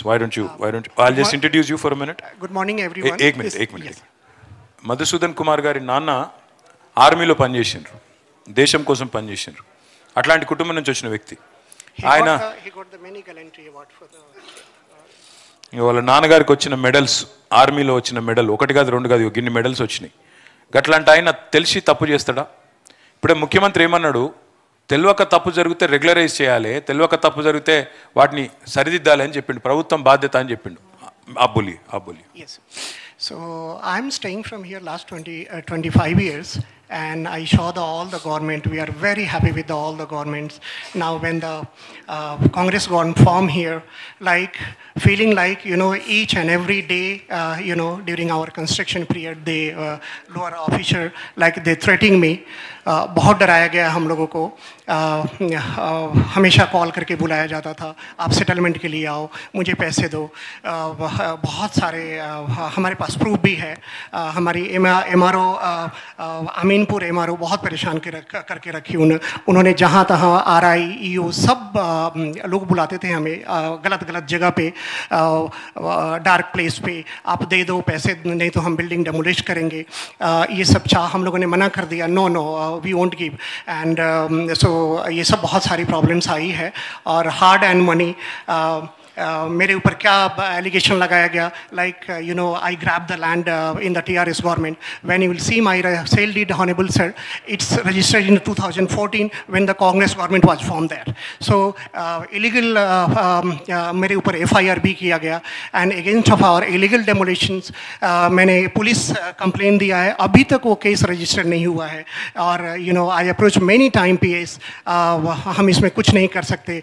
Why don't you? I'll just introduce you for a minute. Good morning, everyone. Ek minute. Yes. Madhusudan Kumar గారి నాన్న ఆర్మీలో పనిచేసిండ్రు, దేశం కోసం పనిచేసిండ్రు. అట్లాంటి కుటుంబం నుంచి వచ్చిన వ్యక్తి ఆయన. వాళ్ళ నాన్నగారికి వచ్చిన మెడల్స్, ఆర్మీలో వచ్చిన మెడల్ ఒకటి కాదు రెండు కాదు, గిన్ని మెడల్స్ వచ్చినాయి. గట్లాంటి ఆయన తెలిసి తప్పు చేస్తాడా? ఇప్పుడే ముఖ్యమంత్రి ఏమన్నాడు, తెలియక తప్పు జరిగితే రెగ్యులరైజ్ చేయాలి, తెలియక తప్పు జరిగితే వాటిని సరిదిద్దాలి అని చెప్పిండు. ప్రభుత్వం బాధ్యత అని చెప్పిండు. అబ్బులి. Yes. So I'm staying from here last 25 years, and I saw all the government. We are very happy with all the governments. Now when the Congress got formed here, like feeling like, you know, each and every day, you know, during our construction period, they lower officer, like they threatening me. बहुत डराया गया हम लोगों को. हमेशा call करके बुलाया जाता था, आप सेटलमेंट के लिए आओ, मुझे पैसे दो. बहुत सारे हमारे पास प्रूफ भी है. हमारी MRO अमीनपुर MRO बहुत परेशान करके रखी. उन्होंने जहाँ तहाँ RI EO सब लोग बुलाते थे हमें, गलत जगह पे, डार्क प्लेस पे, आप दे दो पैसे, नहीं तो हम बिल्डिंग डेमोलिश करेंगे. ये सब चाह हम लोगों ने मना कर दिया. No we won't give. And so ये सब बहुत सारी प्रॉब्लम्स आई है. और हार्ड एंड मनी, मेरे ऊपर क्या एलिगेशन लगाया गया, like you know I grab the land in the TRS government. When you will see my sale deed, honourable sir, it's registered in 2014 when the Congress government was form there. So illegal मेरे ऊपर FIR भी किया गया. And against of our illegal demolitions मैंने police complain दिया है, अभी तक वो केस रजिस्टर्ड नहीं हुआ है. और you know I approach many time PS, हम इसमें कुछ नहीं कर सकते,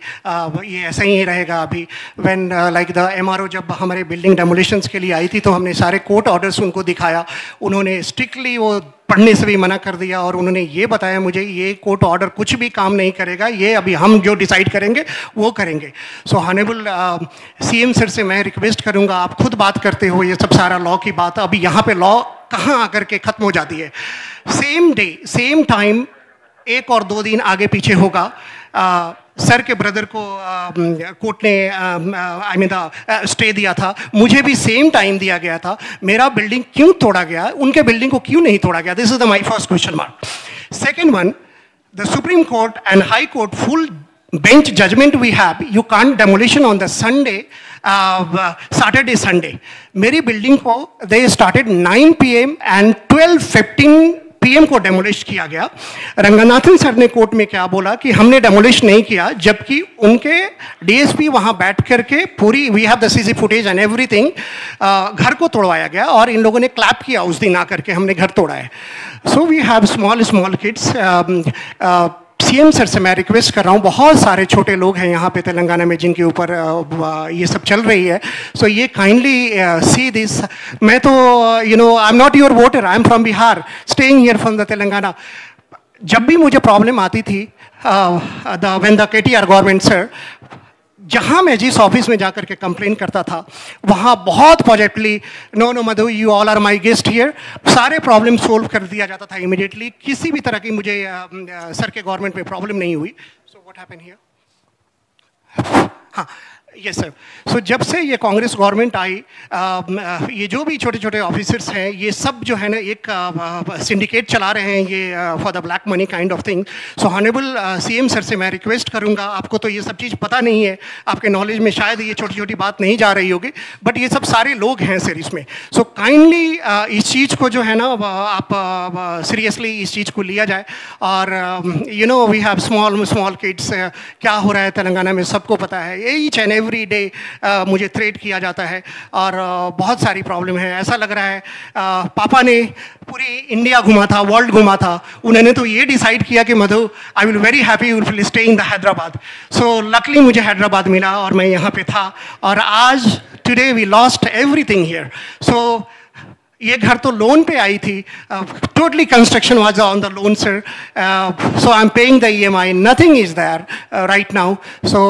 ये ऐसा ही रहेगा अभी. When like the MRO जब हमारे बिल्डिंग डेमोलिशंस के लिए आई थी, तो हमने सारे कोर्ट ऑर्डर्स उनको दिखाया. उन्होंने स्ट्रिक्टली वो पढ़ने से भी मना कर दिया, और उन्होंने ये बताया मुझे, ये कोर्ट ऑर्डर कुछ भी काम नहीं करेगा, ये अभी हम जो डिसाइड करेंगे वो करेंगे. सो ऑनरेबल CM सर से मैं रिक्वेस्ट करूँगा, आप खुद बात करते हो ये सब सारा लॉ की बात, अभी यहाँ पे लॉ कहाँ आकर के ख़त्म हो जाती है. सेम डे सेम टाइम, 1 और 2 दिन आगे पीछे होगा. सर के ब्रदर को कोर्ट ने आई मीन स्टे दिया था, मुझे भी सेम टाइम दिया गया था. मेरा बिल्डिंग क्यों तोड़ा गया, उनके बिल्डिंग को क्यों नहीं तोड़ा गया? This is my first question mark. Second one, the supreme court and high court full bench judgment we have, you can't demolition on the Sunday, Saturday Sunday. मेरी बिल्डिंग को they started 9 PM and 12:15 PM को demolish किया गया. Ranganathan sir ने court में क्या बोला कि हमने डेमोलिश नहीं किया, जबकि उनके DSP वहाँ बैठ करके पूरी, we have the CC footage and everything, घर को तोड़वाया गया और इन लोगों ने क्लैप किया उस दिन आकर के, हमने घर तोड़ा है. So we have small kids. CM sir से मैं रिक्वेस्ट कर रहा हूँ, बहुत सारे छोटे लोग हैं यहाँ पे तेलंगाना में जिनके ऊपर ये सब चल रही है. सो ये काइंडली सी दिस. मैं तो you know I am not your voter, I am from Bihar, staying here from the Telangana. जब भी मुझे प्रॉब्लम आती थी, when the KTR government sir, जहाँ मैं जिस ऑफिस में जाकर के कंप्लेन करता था, वहाँ बहुत positively, no Madhu, you all are my guest here, सारे प्रॉब्लम सोल्व कर दिया जाता था इमीडिएटली. किसी भी तरह की मुझे सर के गवर्नमेंट में प्रॉब्लम नहीं हुई. So what happen here? हाँ, यस सर. सो जब से ये कांग्रेस गवर्नमेंट आई, ये जो भी छोटे छोटे ऑफिसर्स हैं, ये सब जो है ना एक सिंडिकेट चला रहे हैं, ये for the black money kind of thing. So honourable CM sir से मैं रिक्वेस्ट करूंगा, आपको तो ये सब चीज़ पता नहीं है, आपके नॉलेज में शायद ये छोटी छोटी बात नहीं जा रही होगी, बट ये सब सारे लोग हैं सर इसमें. सो काइंडली इस चीज़ को जो है ना आप सीरियसली इस चीज़ को लिया जाए. और you know we have small kids. क्या हो रहा है तेलंगाना में सबको पता है. ईच एंड एवरी डे मुझे थ्रेट किया जाता है, और बहुत सारी प्रॉब्लम है. ऐसा लग रहा है पापा ने पूरी इंडिया घुमा था, वर्ल्ड घुमा था, उन्होंने तो ये डिसाइड किया कि Madhu, I will very happy you will stay in the Hyderabad. So luckily मुझे हैदराबाद मिला और मैं यहाँ पे था, और आज today we lost everything here. So ये घर तो लोन पे आई थी, totally construction was on the loan sir, so I am paying the EMI, nothing is there right now. So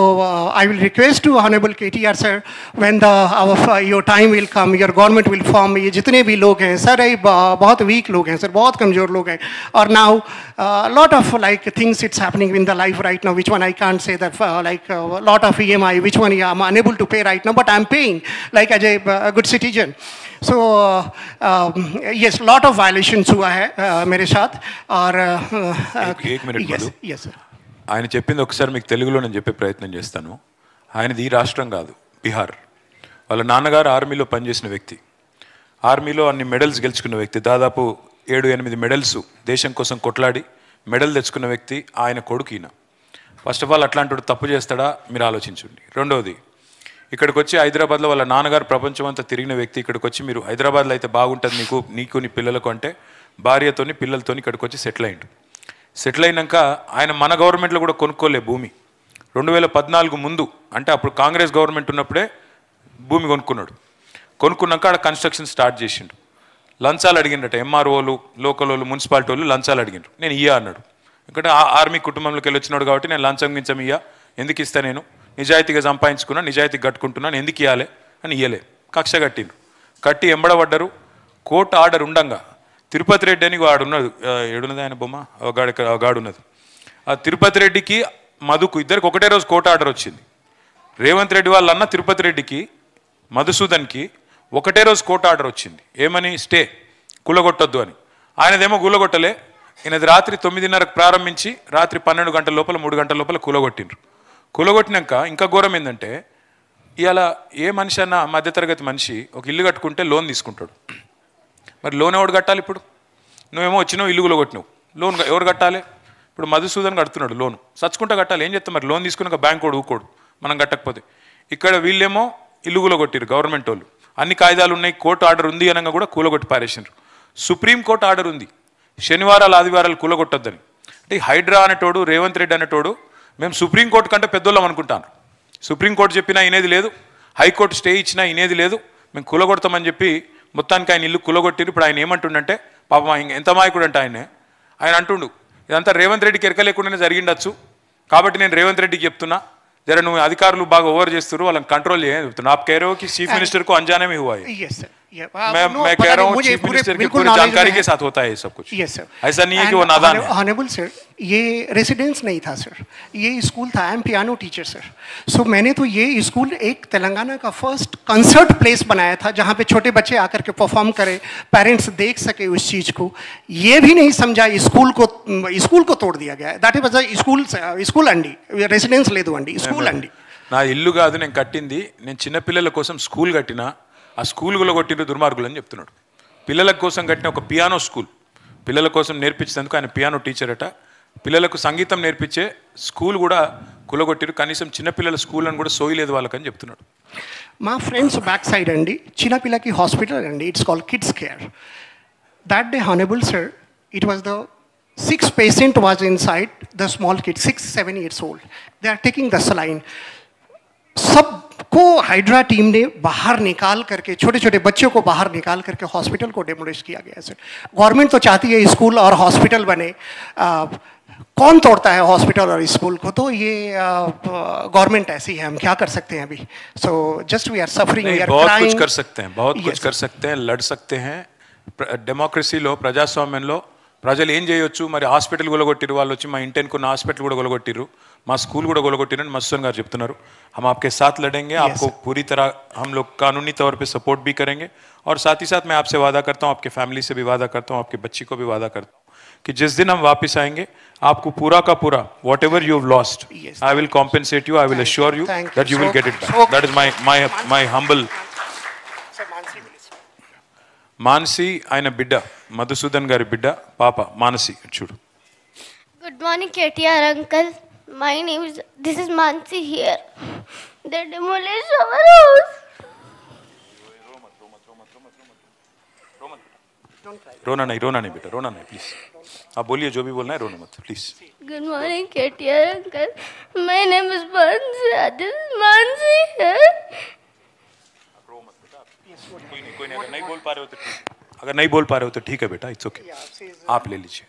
I will request to honourable KTR sir, when the your time will come, your government will form, ये जितने भी लोग हैं sir, ये बहुत week लोग हैं sir, बहुत कमज़ोर लोग हैं. और now lot of like things it's happening in the life right now, which one I can't say that like lot of EMI, which one I am unable to pay right now, but I am paying like as a good citizen. So yes, lot of violations हुआ है मेरे साथ. और एक minute Madhu, yes sir. ఆయన చెప్పింది ఒకసారి మీకు తెలుగులో నేను చెప్పే ప్రయత్నం చేస్తాను. ఆయనది ఈ రాష్ట్రం కాదు, బీహార్. వాళ్ళ నాన్నగారు ఆర్మీలో పనిచేసిన వ్యక్తి, ఆర్మీలో అన్ని మెడల్స్ గెలుచుకున్న వ్యక్తి, దాదాపు 7-8 మెడల్స్ దేశం కోసం కొట్లాడి మెడల్ తెచ్చుకున్న వ్యక్తి. ఆయన కొడుకు ఈయన. ఫస్ట్ ఆఫ్ ఆల్ అట్లాంటి తప్పు చేస్తాడా మీరు ఆలోచించండి. రెండవది, ఇక్కడికి వచ్చి హైదరాబాద్లో వాళ్ళ నాన్నగారు ప్రపంచం అంతా తిరిగిన వ్యక్తి. ఇక్కడికి వచ్చి మీరు హైదరాబాద్లో అయితే బాగుంటుంది నీకు నీ పిల్లలకు అంటే భార్యతోని పిల్లలతోని ఇక్కడికి వచ్చి సెటిల్ అయ్యిండు. సెటిల్ అయినాక ఆయన మన గవర్నమెంట్లో కూడా కొనుక్కోలే భూమి. 2014 ముందు, అంటే అప్పుడు కాంగ్రెస్ గవర్నమెంట్ ఉన్నప్పుడే భూమి కొనుక్కున్నాడు. కొనుక్కున్నాక ఆడ కన్స్ట్రక్షన్ స్టార్ట్ చేసిండు. లంచాలు అడిగిండట, MROలు, లోకల్ వాళ్ళు, మున్సిపాలిటీ వాళ్ళు లంచాలు అడిగిండ్రు. నేను ఇయ్యా అన్నాడు. ఎందుకంటే ఆర్మీ కుటుంబంలోకి వెళ్ళి వచ్చినాడు కాబట్టి నేను లంచం గించం ఇయ్యా, ఎందుకు ఇస్తా, నేను నిజాయితీగా సంపాదించుకున్నా, నిజాయితీగా కట్టుకుంటున్నాను, ఎందుకు ఇవ్వాలి అని ఇయ్యలే. కక్ష కట్టిండ్రు. కట్టి ఎంబడబడ్డరు. కోర్టు ఆర్డర్ ఉండంగా తిరుపతి రెడ్డి అని వాడున్నది, ఏడున్నది ఆయన బొమ్మ, గాడున్నది. ఆ తిరుపతి రెడ్డికి మధుకు ఇద్దరికి ఒకటే రోజు కోర్టు ఆర్డర్ వచ్చింది. రేవంత్ రెడ్డి వాళ్ళ అన్న తిరుపతి రెడ్డికి మధుసూదన్కి ఒకటే రోజు కోర్టు ఆర్డర్ వచ్చింది. ఏమని? స్టే, కూలగొట్టొద్దు అని. ఆయనదేమో కూలగొట్టలే. ఈయనది రాత్రి 9:30కు ప్రారంభించి రాత్రి 12 గంటల లోపల 3 గంటల లోపల కూలగొట్టిండ్రు. కూలగొట్టినాక ఇంకా ఘోరం ఏంటంటే, ఇవాళ ఏ మనిషి అన్న మధ్యతరగతి మనిషి ఒక ఇల్లు కట్టుకుంటే లోన్ తీసుకుంటాడు. మరి లోన్ ఎవడు కట్టాలి? ఇప్పుడు నువ్వేమో వచ్చినావు, ఇల్లు కూలగొట్టినావు, లోన్ ఎవరు కట్టాలి? ఇప్పుడు మధుసూదన్ కడుతున్నాడు లోను, సచ్చుకుంటా కట్టాలి. ఏం చేస్తాం మరి? లోన్ తీసుకున్నాక బ్యాంక్ వాడు ఊకోడు మనం కట్టకపోతే. ఇక్కడ వీళ్ళేమో ఇల్లు కూలగొట్టిరు గవర్నమెంట్ వాళ్ళు, అన్ని కాయిదాలు ఉన్నాయి, కోర్టు ఆర్డర్ ఉంది అనగా కూడా కూలగొట్టి పారేసినారు. సుప్రీంకోర్టు ఆర్డర్ ఉంది శనివారాలు ఆదివారాలు కూలగొట్టొద్దని. అంటే హైడ్రా అనేటోడు, రేవంత్ రెడ్డి అనేటోడు, మేము సుప్రీంకోర్టు కంటే పెద్దోళ్ళం అనుకుంటాను. సుప్రీంకోర్టు చెప్పినా ఇనేది లేదు, హైకోర్టు స్టే ఇచ్చినా ఇనేది లేదు, మేము కూలగొడతామని చెప్పి మొత్తానికి ఆయన ఇల్లు కూలగొట్టిరు. ఇప్పుడు ఆయన ఏమంటుండంటే, పాపం ఎంత మాయకుడు అంటే ఆయన అంటుండు, ఇదంతా రేవంత్ రెడ్డికి ఎరక లేకుండానే జరిగిండొచ్చు, కాబట్టి నేను రేవంత్ రెడ్డికి చెప్తున్నా, जरा నువ్వు అధికారులు బాగా ఓవర్ చేస్తారు, వాళ్ళని కంట్రోल చేయ చెప్తున్నా. आप कह रहे हो कि चीफ मिनिस्टर को अनजाने में हुआ है? यस सर, मैं कह रहा हूँ चीफ मिनिस्टर की पूरी जानकारी के साथ होता है ये सब कुछ. यस सर, ऐसा नहीं है कि वो नादान है. ऑनरेबल सर, ये रेसिडेंस नहीं था सर, ये स्कूल था. I am piano teacher sir. So मैंने तो ये स्कूल एक तेलंगाना का फर्स्ट कंसर्ट प्लेस बनाया था, जहाँ पे छोटे बच्चे आकर के परफॉर्म करें, पेरेंट्स देख सके उस चीज़ को. ये भी नहीं समझा, स्कूल को तोड़ दिया गया. दैट इज स्कूल अंडी, रेसिडेंस ले दो अंडी, स्कूल अंडी. నా ఇల్లు కాదు నేను కట్టింది, నేను చిన్న పిల్లల కోసం స్కూల్ కట్టినా, ఆ స్కూల్ కూడా కొట్టిన దుర్మార్గులు అని చెప్తున్నాడు. పిల్లల కోసం కట్టిన ఒక పియానో స్కూల్, పిల్లల కోసం నేర్పించేందుకు ఆయన పియానో టీచర్ అట, పిల్లలకు సంగీతం నేర్పించే స్కూల్ కూడా కులగొట్టిరు. కనీసం చిన్నపిల్లల స్కూల్ అని కూడా సోయలేదు వాళ్ళకని చెప్తున్నాడు. మా ఫ్రెండ్స్ బ్యాక్ సైడ్ అండి చిన్నపిల్లకి హాస్పిటల్ అండి, it's called kids care. That day honourable sir, it was the 6 patient was inside, the small kid 6-7 years old. They are taking the saline. सबको हाइड्रा टीम ने बाहर निकाल करके, छोटे छोटे बच्चों को बाहर निकाल करके हॉस्पिटल को डेमोलिश किया गया सर. गवर्नमेंट तो चाहती है स्कूल और हॉस्पिटल बने, कौन तोड़ता है हॉस्पिटल और स्कूल को? तो ये गवर्नमेंट ऐसी है, हम क्या कर सकते हैं अभी? So just we are suffering, we are बहुत क्राइंग. कुछ कर सकते हैं, बहुत कुछ कर सकते हैं, लड़ सकते हैं. డెమోక్రసీలో, ప్రజాస్వామ్యంలో ప్రజలు ఏం చేయొచ్చు? మరి హాస్పిటల్ గొలగొట్టిరు వాళ్ళు వచ్చి, మా ఇంటి అనుకున్న హాస్పిటల్ కూడా గొలగొట్టిరు, మా స్కూల్ కూడా గొలగొట్టిరు అని మధుసూదన్ గారు చెప్తున్నారు. हम आपके साथ लड़ेंगे, आपको पूरी तरह हम लोग कानूनी तौर पे सपोर्ट भी करेंगे, और साथ ही साथ मैं आपसे वादा करता हूँ, आपके फैमिली से भी वादा करता हूँ, आपके बच्ची को भी वादा करता हूँ कि जिस दिन हम वापस आएंगे आपको पूरा का पूरा whatever you have lost, I will compensate you, I will assure you that you will get it back. That is my humble. Manasi ఆయన బిడ్డ, మధుసూదన్ గారి బిడ్డ పాప మానసి. చూడు. Good morning KTR uncle. My name is, this is Mansi here. They demolished our house. रोना नहीं बेटा, रोना नहीं प्लीज. आप बोलिए जो भी बोलना है, रोना मत please. Good morning KTR uncle. My name is Mansi. This is Mansi here. कोई नहीं, अगर नहीं बोल पा रहे हो तो अगर नहीं बोल पा रहे हो तो ठीक है बेटा, इट्स ओके. आप ले लीजिए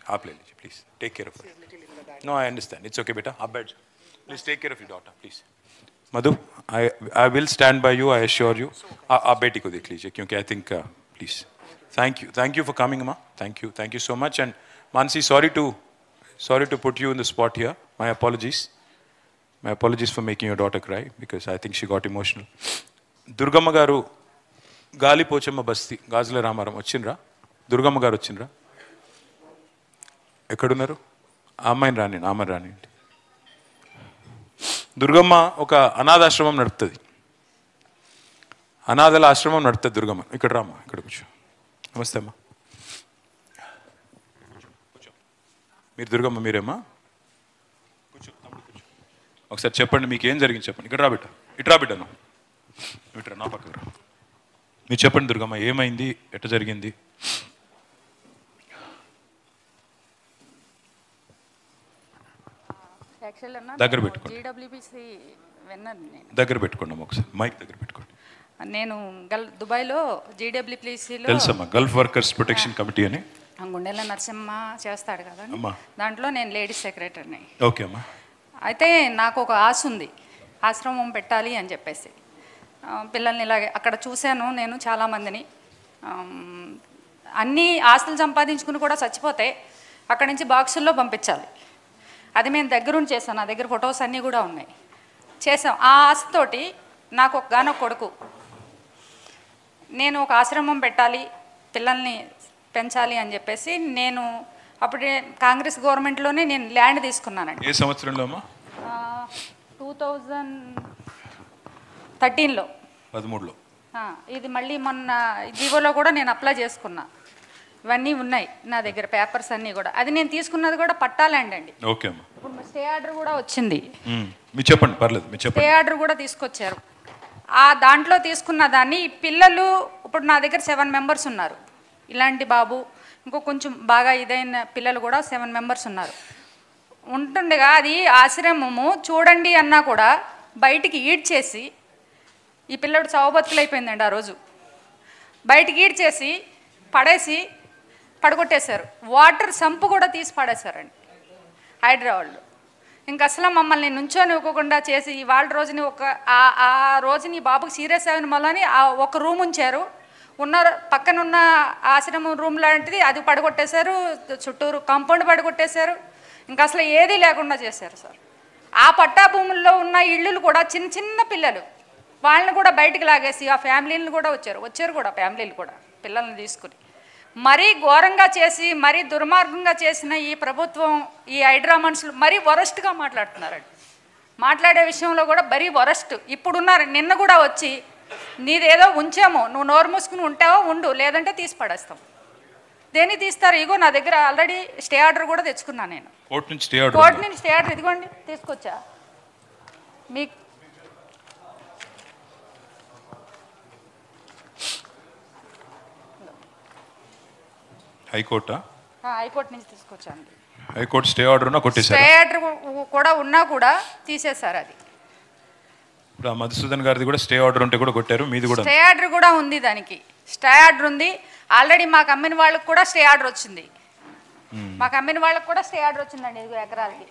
please. Take care of her. No I understand, it's okay बेटा, आप बैठ जाओ. Please take care of your daughter please. Madhu, I will stand by you, I assure you. आप बेटी को देख लीजिए क्योंकि I think please. Thank you for coming अम्मा. Thank you so much. And Mansi, sorry to put you in the spot here. My apologies for making your daughter cry because I think she got emotional. Durgamma గారు గాలిపోచమ్మ బస్తీ గాజుల రామారం వచ్చిండ్రా? దుర్గమ్మ గారు వచ్చిండ్రా? ఎక్కడున్నారు? ఆ అమ్మాయిని రానియండి. దుర్గమ్మ ఒక అనాథాశ్రమం నడుపుతుంది. అనాథల ఆశ్రమం నడుపుతుంది దుర్గమ్మ. ఇక్కడ రామ్మా, ఇక్కడ కూర్చో. నమస్తే అమ్మా. మీరు దుర్గమ్మ మీరేమ్మా? కూర్చో, ఒకసారి చెప్పండి మీకు ఏం జరిగింది చెప్పండి. ఇక్కడ రా బిడ్డ, ఇటు రా బిడ్డ, నువ్వు ఇటు రా, నా పక్కకు రా. మీరు చెప్పండి దుర్గమ్మ, ఏమైంది, ఎట్ట జరిగింది? దగ్గర పెట్టుకోండి, దగ్గర పెట్టుకోండి అమ్మ, ఒకసారి మైక్ దగ్గర పెట్టుకోండి. నేను దుబాయ్లో జీడబ్ల్యూపీసీలో తెలుసమ్మా, గల్ఫ్ వర్కర్స్ ప్రొటెక్షన్ కమిటీ అని గుండెల నరసింహ చేస్తాడు కదా, దాంట్లో నేను లేడీస్ సెక్రటరీని. ఓకే అమ్మా. అయితే నాకు ఒక ఆశ ఉంది, ఆశ్రమం పెట్టాలి అని చెప్పేసి. పిల్లల్ని ఇలాగే అక్కడ చూశాను నేను చాలామందిని. అన్ని ఆస్తులు సంపాదించుకుని కూడా చచ్చిపోతే అక్కడి నుంచి బాక్సుల్లో పంపించాలి. అది మేము దగ్గరుండి చేసాం, నా దగ్గర ఫొటోస్ అన్నీ కూడా ఉన్నాయి. చేసాం. ఆ ఆశతోటి నాకు ఒకగానొక కొడుకు, నేను ఒక ఆశ్రమం పెట్టాలి, పిల్లల్ని పెంచాలి అని చెప్పేసి నేను అప్పుడే కాంగ్రెస్ గవర్నమెంట్లోనే నేను ల్యాండ్ తీసుకున్నానండి. ఏ సంవత్సరంలో అమ్మా? 2013లో. 13లో. ఇది మళ్ళీ మొన్న జీవోలో కూడా నేను అప్లై చేసుకున్నా. ఇవన్నీ ఉన్నాయి నా దగ్గర, పేపర్స్ అన్నీ కూడా. అది నేను తీసుకున్నది కూడా పట్టా ల్యాండ్ అండి. ఓకే అమ్మా. ఇప్పుడు స్టే ఆర్డర్ కూడా వచ్చింది. మీరు చెప్పండి, పర్లేదు, మీరు చెప్పండి. స్టే ఆర్డర్ కూడా తీసుకొచ్చారు. ఆ దాంట్లో తీసుకున్న దాన్ని పిల్లలు ఇప్పుడు నా దగ్గర 7 మెంబర్స్ ఉన్నారు. ఇలాంటి బాబు ఇంకో కొంచెం బాగా ఇదైన పిల్లలు కూడా 7 మెంబర్స్ ఉన్నారు. ఉంటుండగా అది ఆశ్రమము చూడండి అన్నా కూడా బయటికి ఈడ్చేసి, ఈ పిల్లడు చావబతుకులైపోయిందండి ఆ రోజు. బయటికి ఈడ్చేసి పడేసి పడగొట్టేశారు. వాటర్ సంపు కూడా తీసి పడేశారండి హైదరాబాద్లో. ఇంక అసలు మమ్మల్ని నుంచొని ఇవ్వకుండా చేసి ఇవాళ రోజుని ఆ రోజుని బాబుకి సీరియస్ అయిన వల్లని ఒక రూమ్ ఉంచారు. పక్కనున్న ఆశ్రమం రూమ్ లాంటిది అది పడగొట్టేశారు, చుట్టూరు కాంపౌండ్ పడగొట్టేశారు. ఇంకా అసలు ఏదీ లేకుండా చేశారు సార్. ఆ పట్టా భూముల్లో ఉన్న ఇళ్ళు కూడా చిన్న చిన్న పిల్లలు, వాళ్ళని కూడా బయటికి లాగేసి ఆ ఫ్యామిలీలను కూడా వచ్చారు కూడా ఫ్యామిలీలు కూడా పిల్లల్ని తీసుకుని మరీ ఘోరంగా చేసి, మరీ దుర్మార్గంగా చేసిన ఈ ప్రభుత్వం, ఈ హైడ్రా మనుషులు మరీ వరస్ట్గా మాట్లాడుతున్నారండి. మాట్లాడే విషయంలో కూడా మరీ వరస్ట్. ఇప్పుడున్నారు, నిన్న కూడా వచ్చి నీదేదో ఉంచాము, నువ్వు నోరు మూసుకుని ఉంటావో ఉండు, లేదంటే తీసి పడేస్తాం. దేన్ని తీస్తారు? ఇగో నా దగ్గర ఆల్రెడీ స్టే ఆర్డర్ కూడా తెచ్చుకున్నాను నేను. కోర్టు నుంచి స్టే ఆర్డర్ ఇదిగోండి తీసుకొచ్చా మీకు. హైకోర్టు నుంచి తీసుకొచ్చాను. High court stay order stay order కూడా ఉన్నా కూడా తీసేశారు. అది ఇప్పుడు మధుసూదన్ గారిది కూడా స్టే ఆర్డర్ ఉంటే కూడా కొట్టారు, మీది కూడా స్టే ఆర్డర్ కూడా ఉంది. దానికి స్టే ఆర్డర్ ఉంది. ఆల్రెడీ మాకు అమ్మిన వాళ్ళకి కూడా స్టే ఆర్డర్ వచ్చింది. మాకు అమ్మిన వాళ్ళకి కూడా స్టే ఆర్డర్ వచ్చిందండి 5 ఎకరాలకి.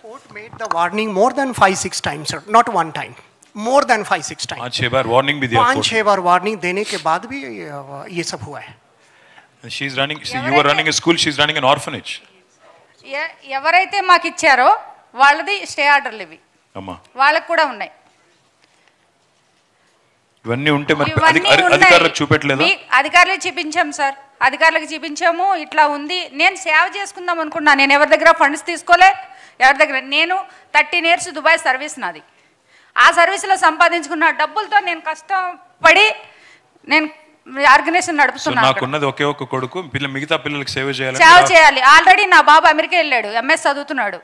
Court made the warning more than 5-6 times, sir. Not one time. More than 5-6 times. 5-6 bar warning भी दिया. 5-6 बार वार्निंग देने के बाद भी ये सब हुआ है. She is running. You are running a school. She is running an orphanage. ఎవరైతే మాకు ఇచ్చారో వాళ్ళది స్టే ఆర్డర్లు ఇవి. అమ్మా, వాళ్ళకి కూడా ఉన్నాయి. ఇవన్నీ ఉంటే మరి అధికారులకు చూపెట్టలేదా? అధికారులకు చూపించాం సార్, అధికారులకు చూపించాము. ఇట్లా ఉంది. నేను సేవ చేసుకుందాం అనుకున్నా. నేను ఎవరి దగ్గర ఫండ్స్ తీసుకోలే, ఎవరి దగ్గర. నేను 13 years దుబాయ్ సర్వీస్ నాది. ఆ సర్వీస్లో సంపాదించుకున్న డబ్బులతో నేను కష్టపడి నేను ఆర్గనైజేషన్ నడుపుతున్నాను. నాకున్నది ఒకే ఒక కొడుకు, మిగతా పిల్లలకి సేవ చేయాలి. ఆల్రెడీ నా బాబు అమెరికా వెళ్ళాడు, MS చదువుతున్నాడు.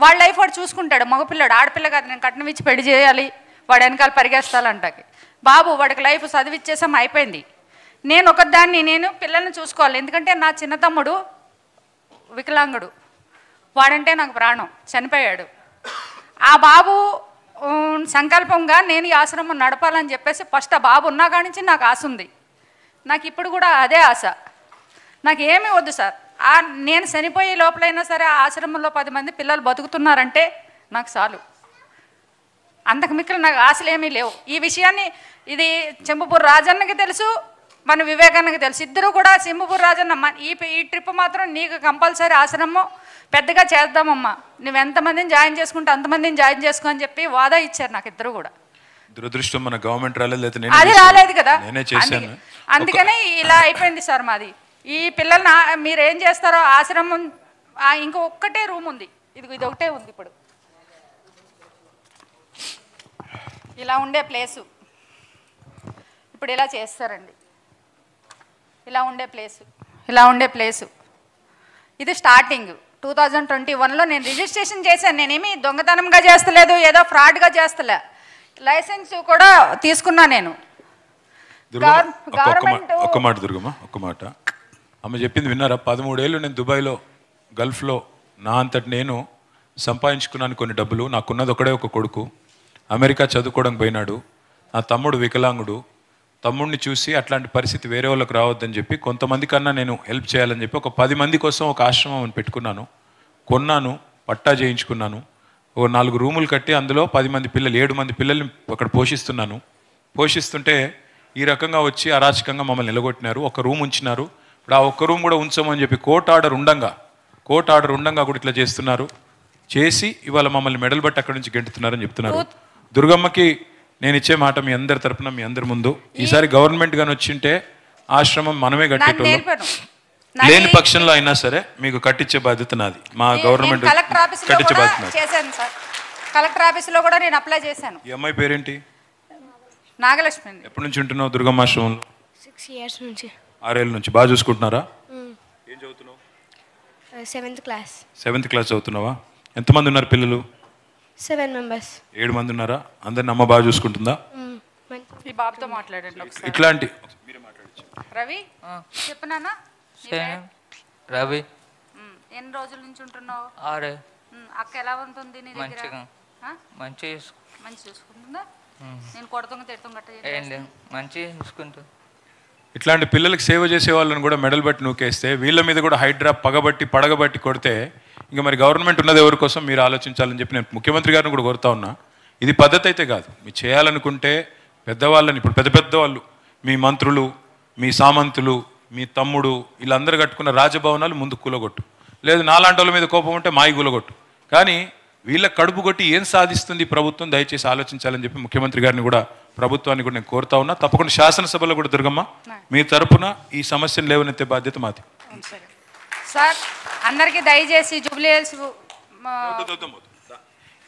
వాళ్ళ లైఫ్ వాడు చూసుకుంటాడు. మగపిల్లాడు, ఆడపిల్ల కాదు. నేను కట్నం ఇచ్చి పెళ్లి చేయాలి, వాడు వెనకాల పరిగెస్తాలంటాకి. బాబు వాడికి లైఫ్ చదివిచ్చేసాం, అయిపోయింది. నేను ఒకదాన్ని, నేను పిల్లల్ని చూసుకోవాలి. ఎందుకంటే నా చిన్న తమ్ముడు వికలాంగుడు, వాడంటే నాకు ప్రాణం, చనిపోయాడు. ఆ బాబు సంకల్పంగా నేను ఈ ఆశ్రమం నడపాలని చెప్పేసి ఫస్ట్ ఆ బాబు ఉన్నా కాడి నుంచి నాకు ఆశ ఉంది. నాకు ఇప్పుడు కూడా అదే ఆశ. నాకు ఏమీ వద్దు సార్. నేను చనిపోయే లోపలైనా సరే ఆ ఆశ్రమంలో 10 మంది పిల్లలు బతుకుతున్నారంటే నాకు చాలు. అంతకు మిక్కిలి నాకు ఆశలు ఏమీ లేవు. ఈ విషయాన్ని ఇది చెంబుపూర్ రాజన్నకి తెలుసు, మన వివేకాన్నకి తెలుసు. ఇద్దరు కూడా చెంబుపూర్ రాజన్న ఈ ట్రిప్ మాత్రం నీకు కంపల్సరీ ఆశ్రమం పెద్దగా చేద్దామమ్మా, నువ్వు ఎంతమందిని జాయిన్ చేసుకుంటే అంతమందిని జాయిన్ చేసుకో అని చెప్పి వాదా ఇచ్చారు నాకు ఇద్దరు కూడా. దురదృష్టం మన గవర్నమెంట్ రాలేదు, అది రాలేదు కదా, నేనే చేశాను. అందుకనే ఇలా అయిపోయింది సార్ మాది. ఈ పిల్లల్ని మీరు ఏం చేస్తారో ఆశ్రమం ఇంకో ఒక్కటే రూమ్ ఉంది, ఇది ఒకటే ఉంది. ఇప్పుడు ఇలా ఉండే ప్లేసు ఇప్పుడు ఇలా చేస్తారండి. ఇలా ఉండే ప్లేసు ఇది స్టార్టింగ్ 2021లో నేను రిజిస్ట్రేషన్ చేశాను. నేనేమి దొంగతనంగా చేస్తలేదు, ఏదో ఫ్రాడ్గా చేస్తలే. లైసెన్స్ కూడా తీసుకున్నా నేను. గవర్నమెంట్ ఒక్క మాట దుర్గమ్మ, ఒక్క మాట. ఆమె చెప్పింది విన్నారా? 13 ఏళ్ళు నేను దుబాయ్లో గల్ఫ్లో నా అంతటి నేను సంపాదించుకున్నాను కొన్ని డబ్బులు. నాకున్నది ఒకడే ఒక కొడుకు, అమెరికా చదువుకోవడానికి పోయినాడు. నా తమ్ముడు వికలాంగుడు. తమ్ముడిని చూసి అట్లాంటి పరిస్థితి వేరే వాళ్ళకి రావద్దని చెప్పి కొంతమంది కన్నా నేను హెల్ప్ చేయాలని చెప్పి ఒక 10 మంది కోసం ఒక ఆశ్రమం పెట్టుకున్నాను, కొన్నాను, పట్టా చేయించుకున్నాను. ఓ 4 రూములు కట్టి అందులో 10 మంది పిల్లలు 7 మంది పిల్లల్ని అక్కడ పోషిస్తున్నాను. పోషిస్తుంటే ఈ రకంగా వచ్చి అరాచకంగా మమ్మల్ని నిలగొట్టినారు. ఒక రూమ్ ఉంచినారు. ఇప్పుడు ఆ ఒక్క రూమ్ కూడా ఉంచమని చెప్పి కోర్టు ఆర్డర్ ఉండంగా కూడా ఇట్లా చేస్తున్నారు. చేసి ఇవాళ మమ్మల్ని మెడల్ బట్టి అక్కడి నుంచి గెంటుతున్నారని చెప్తున్నారు. దుర్గమ్మకి నేను ఇచ్చే మాట మీ అందరి తరపున, మీ అందరి ముందు, ఈసారి గవర్నమెంట్ గాని వచ్చింటే ఆశ్రమం మనమే కట్టేటోళ్ళం. లేని పక్షంలో అయినా సరే మీకు కట్టించే బాధ్యత నాది. మా గవర్నమెంట్ కట్టించే బాధ్యత చేశాను సార్. కలెక్టర్ ఆఫీసులో కూడా నేను అప్లై చేశాను. ఈ అమ్మాయి పేరేంటి? నాగలక్ష్మి. ఎప్పటి నుంచి ఉంటున్నావు దుర్గమ్మ ఆశ్రమంలో? 6 years నుంచి. 6 ఏళ్ళ నుంచి. బాగా చూసుకుంటున్నారా? ఏం చదువుతున్నావు? 7th class. 7th క్లాస్ చదువుతున్నావా? ఎంతమంది ఉన్నారు పిల్లలు? 7 members. 7 మంది ఉన్నారా? అందరిని అమ్మ బాగా చూసుకుంటుందా? ఈ బాబుతో మాట్లాడండి ఒకసారి. ఇట్లాంటి రవి చెప్పనా? రవి ఎన్ని రోజుల నుంచి ఉంటున్నావు? 6. అక్క ఎలా ఉంటుంది నీ దగ్గర? మంచిగా చూసుకుంటుందా? నేను కొడుతుంగ తిడుతుంగ మంచిగా చూసుకుంటా. ఇట్లాంటి పిల్లలకి సేవ చేసే వాళ్ళని కూడా మెడల్ బట్టి నూకేస్తే వీళ్ళ మీద కూడా హైడ్రా పడగబట్టి కొడితే ఇంకా మరి గవర్నమెంట్ ఉన్నది ఎవరి కోసం మీరు ఆలోచించాలని చెప్పి నేను ముఖ్యమంత్రి గారిని కూడా కోరుతా ఉన్నా. ఇది పద్ధతి అయితే కాదు. మీరు చేయాలనుకుంటే పెద్దవాళ్ళని, ఇప్పుడు పెద్ద వాళ్ళు, మీ మంత్రులు, మీ సామంతులు, మీ తమ్ముడు, వీళ్ళందరూ కట్టుకున్న రాజభవనాలు ముందు కూలగొట్టు. లేదు నాలాంటి వాళ్ళ మీద కోపం ఉంటే మాయి కూలగొట్టు. కానీ వీళ్ళ కడుపు కొట్టి ఏం సాధిస్తుంది ప్రభుత్వం, దయచేసి ఆలోచించాలని చెప్పి ముఖ్యమంత్రి గారిని కూడా, ప్రభుత్వాన్ని కూడా నేను కోరుతా ఉన్నా. తప్పకుండా శాసనసభలో కూడా దుర్గమ్మ మీ తరపున ఈ సమస్యను లేవనెత్తే బాధ్యత మాది. సార్ అందరికీ దయచేసి జూబ్లీ హిల్స్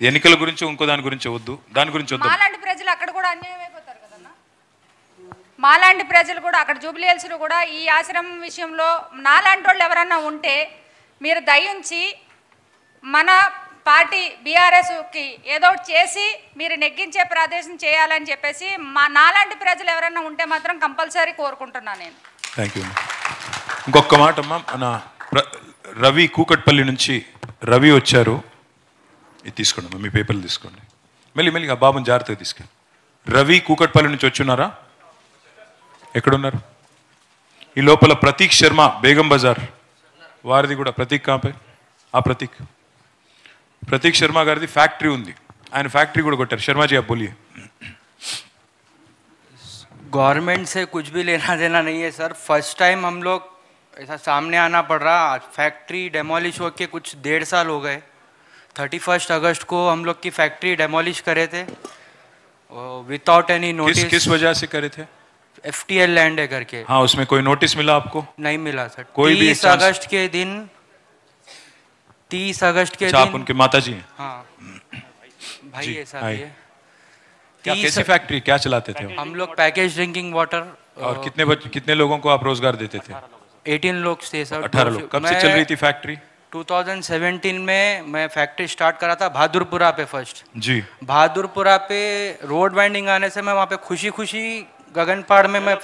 ఎన్నికల గురించి ఇంకో దాని గురించి వద్దు, దాని గురించి వద్దు. మాలాంటి ప్రజలు అక్కడ కూడా అన్యాయం అయిపోతారు కదన్నా. మాలాంటి ప్రజలు కూడా అక్కడ జూబ్లీ హిల్స్లో కూడా ఈ ఆశ్రమం విషయంలో నాలాంటి వాళ్ళు ఎవరన్నా ఉంటే మీరు దయించి మన పార్టీ బీఆర్ఎస్కి ఏదో చేసి మీరు నెగ్గించే ప్రదేశం చేయాలని చెప్పేసి నాలాంటి ప్రజలు ఎవరైనా ఉంటే మాత్రం కంపల్సరీ కోరుకుంటున్నాను నేను. Thank you. ఇంకొక మాట అమ్మా, మన రవి కూకట్పల్లి నుంచి రవి వచ్చారు. ఇది తీసుకోండి అమ్మా, మీ పేపర్లు తీసుకోండి. మెల్లిగా బాబుని జాగ్రత్తగా తీసుకెళ్ళి. రవి కూకట్పల్లి నుంచి వచ్చున్నారా? ఎక్కడున్నారు? ఈ లోపల ప్రతీక్ శర్మ బేగం బజార్ వారిది కూడా. ప్రతీక్ కాపే ఆ ప్రతీక్ శర్మ గారిది ఫ్యాక్టరీ ఉంది. ఆయన ఫ్యాక్టరీ కూడా కొట్టారు. శర్మాజీ आप बोलिए. गवर्नमेंट से कुछ भी लेना देना नहीं है सर. फर्स्ट टाइम हम लोग ऐसा सामने आना पड़ रहा. फैक्ट्री डेमोलिश होके कुछ 1.5 साल हो गए. 31 अगस्त को हम लोग की फैक्ट्री डेमोलिश करे थे विदाउट एनी नोटिस. किस वजह से करे थे? FTL लैंड है करके. हाँ, उसमें कोई नोटिस मिला आपको? नहीं मिला सर. कोई 30 अगस्त के दिन 30 अगस्त के दिन. आप उनके माता जी हैं? हाँ भाई है सर. ये क्या कैसी फैक्ट्री, क्या चलाते थे? हम लोग पैकेज ड्रिंकिंग वाटर. और कितने लोगों को आप रोजगार देते थे? 18 लोग थे सर. 18 लोग. कब से चल रही थी फैक्ट्री? 2017 में मैं फैक्ट्री स्टार्ट करा था बहादुरपुरा पे फर्स्ट जी. बहादुरपुरा पे रोड वाइंडिंग आने से मैं वहाँ पे खुशी गगनपाड़ में मैं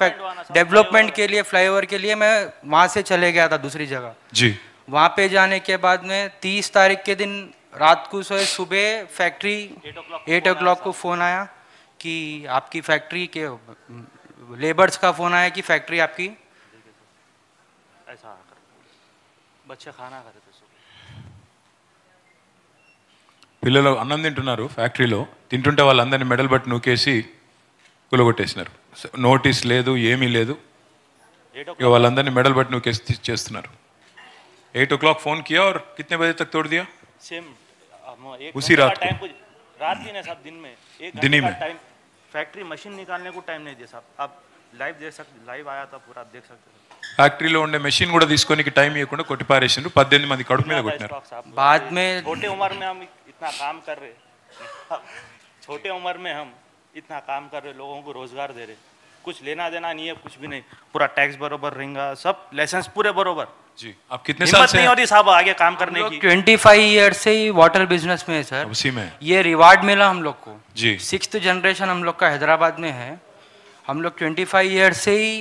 डेवलपमेंट के लिए फ्लाईओवर के लिए मैं वहाँ से चले गया था दूसरी जगह जी. वहाँ पे जाने के बाद में 30 तारीख के दिन रात को सुबह फैक्ट्री 8 o'clock को फ़ोन आया कि आपकी फैक्ट्री के लेबर्स का फ़ोन आया कि फैक्ट्री आपकी ऐसा कर बच्चे खाना खा रहे थे सुबह పిల్లలు అన్నం తింటున్నారు ఫ్యాక్టరీలో, తింటుంటే వాళ్ళందరినీ మెడల్ బట్టి నూకేసి కూలగొట్టేసినారు. నోటీస్ లేదు, ఏమీ లేదు, ఇక వాళ్ళందరినీ మెడల్ బట్టి నూకేసి చేస్తున్నారు. 8 o'clock फोन किया और कितने बजे तक तोड़ दिया? सेम उसी रात को? टाइम रात दिन है साहब, दिन में एक दिन ही घंटे में? का टाइम, फैक्ट्री मशीन निकालने को टाइम नहीं दिया साहब. आप लाइव देख सकते, लाइव आया था पूरा, आप देख सकते थे. ఫ్యాక్టరీలో ఉండే మెషిన్ కూడా తీసుకోనికి టైం ఇవ్వకుండా కొట్టి పారేసిండ్రు. 18 మంది కడుపు మీద కొట్టినారు. स्टॉक साहब, बाद में छोटे उम्र में हम इतना काम कर रहे, छोटे उम्र में हम इतना काम कर रहे, लोगों को रोजगार दे रहे, कुछ लेना देना नहीं है, कुछ भी नहीं, पूरा टैक्स बरोबर रहेगा, सब लाइसेंस पूरे बरोबर. जी, आप कितने साल हिम्मत से नहीं हैं? होती साहब आगे काम करने की. 25 ईयर से ही वाटर बिजनेस में है सर. उसी में? ये रिवार्ड मिला हम लोग को. जी. 6th जनरेशन हम लोग का हैदराबाद में है. हम लोग 25 ईयर से ही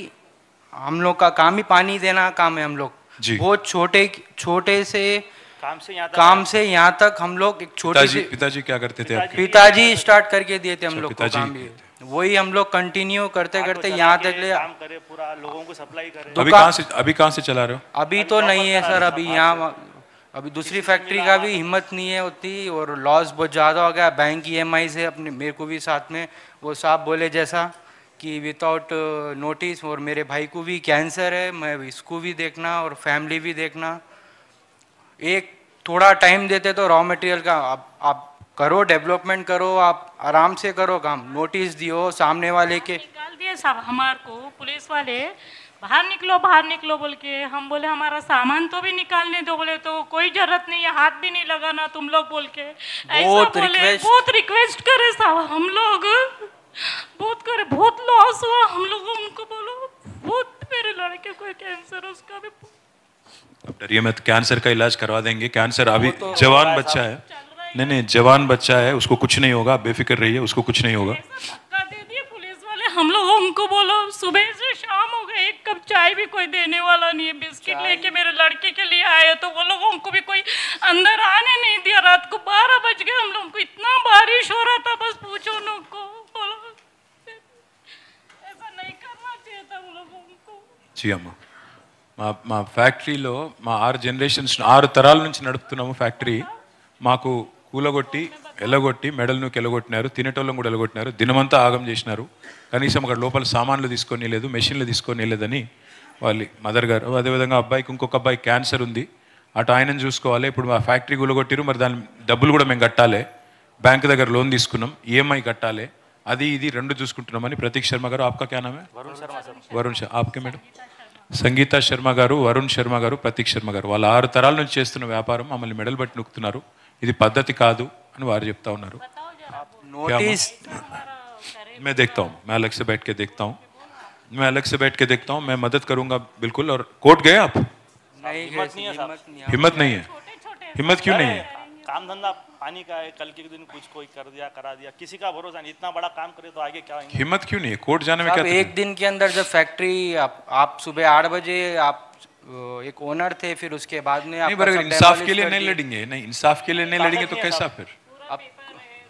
हम लोग का काम ही पानी देना काम है. हम लोग जी. बहुत छोटे से काम से यहाँ तक काम से यहाँ तक हम लोग एक छोटे से पिताजी क्या करते थे आपके? पिताजी स्टार्ट करके दिए थे हम अच्छा, लोग को पिताजी काम भी. वही हम लोग कंटिन्यू करते करते यहाँ तक ले. काम करे, पूरा लोगों को सप्लाई करे. अभी कहाँ से चला रहे हो? अभी तो नहीं है सर. अभी यहाँ अभी दूसरी फैक्ट्री का भी हिम्मत नहीं है उतनी, और लॉस बहुत ज़्यादा हो गया. बैंक EMI से अपने मेरे को भी साथ में वो साहब बोले जैसा कि विदाउट नोटिस, और मेरे भाई को भी कैंसर है, मैं इसको भी देखना और फैमिली भी देखना. एक थोड़ा टाइम देते तो रॉ मटेरियल का आप करो, डेवलपमेंट करो, आप आराम से करो काम. नोटिस दियो सामने वाले के. निकाल दिए साहब हमारे को पुलिस वाले, बाहर निकलो बोल के. हम बोले हमारा सामान तो भी निकालने दो, बोले तो कोई जरूरत नहीं है, हाथ भी नहीं लगाना तुम लोग बोल के ऐसा बोले. बहुत रिक्वेस्ट करे साहब हम लोग, बहुत करे, बहुत लॉस हुआ हम लोग. उनको बोलो बहुत, मेरे लड़के को कैंसर, उसका भी. अब डरिए मत, कैंसर का इलाज करवा देंगे. कैंसर अभी जवान बच्चा है, नहीं जवान बच्चा है, उसको कुछ नहीं होगा, बेफिक्र रहिए, उसको कुछ नहीं होगा. धक्का दे दिए पुलिस वाले हम लोग. उनको बोलो सुबह से शाम हो गए, एक कप चाय भी कोई देने वाला नहीं है. बिस्किट लेके मेरे लड़के के लिए आए तो वो लोग उनको भी कोई अंदर आने नहीं दिया. रात को 12 बज गए हम लोग को, इतना बारिश हो रहा था बस पूछो न को. बोलो ऐसा नहीं करना चाहिए था वो लोगों को. जी అమ్మా, మా ఫ్యాక్టరీలో మా 6 జనరేషన్స్ 6 తరాల నుంచి నడుపుతున్నాము ఫ్యాక్టరీ. మాకు కూలగొట్టి ఎల్లగొట్టి మెడల్ను కెలగొట్టినారు, తినేటోళ్ళం కూడా ఎలగొట్టినారు, దినమంతా ఆగం చేసినారు. కనీసం అక్కడ లోపల సామాన్లు తీసుకొని లేదు, మెషిన్లు తీసుకొని లేదని వాళ్ళ మదర్ గారు. అదేవిధంగా అబ్బాయికి ఇంకొక అబ్బాయి క్యాన్సర్ ఉంది, అటు ఆయనను చూసుకోవాలి. ఇప్పుడు మా ఫ్యాక్టరీ కూలగొట్టిరు, మరి దాని డబ్బులు కూడా మేము కట్టాలి, బ్యాంక్ దగ్గర లోన్ తీసుకున్నాం, EMI కట్టాలి, అది ఇది రెండు చూసుకుంటున్నామని ప్రతీక్ శర్మ గారు. ఆప్కా క్యా నామ్ హై? వరుణ్ శర్మ. ఆప్కే మేడం? సంగీత శర్మ గారు, వరుణ్ శర్మ గారు, ప్రతీక్ శర్మ గారు. వాళ్ళ 6 తరాల నుంచి చేస్తున్న వ్యాపారం మమ్మల్ని మెడల్ బట్టి నొక్కుతున్నారు. ఇది పద్ధతి కాదు అని వారు చెప్తా ఉన్నారు. नोटिस मैं देखता हूँ, मैं अलग से बैठ के देखता हूँ, मैं मदद करूंगा बिल्कुल. और कोर्ट गए आप? नहीं, हिम्मत नहीं है साहब. हिम्मत नहीं है? हिम्मत क्यों नहीं है? काम धंधा पानी का है, कल के दिन कुछ कोई कर दिया करा दिया, किसी का भरोसा नहीं. इतना बड़ा काम करे तो आगे क्या होंगे? हिम्मत क्यों नहीं है? कोर्ट जाने में क्या साहब, एक दिन के अंदर जब फैक्ट्री आप सुबह 8 बजे आप एक ओनर थे, फिर उसके बाद में नहीं, पर अगर इंसाफ के लिए नहीं लड़ेंगे, नहीं इंसाफ के लिए नहीं लड़ेंगे तो कैसा? फिर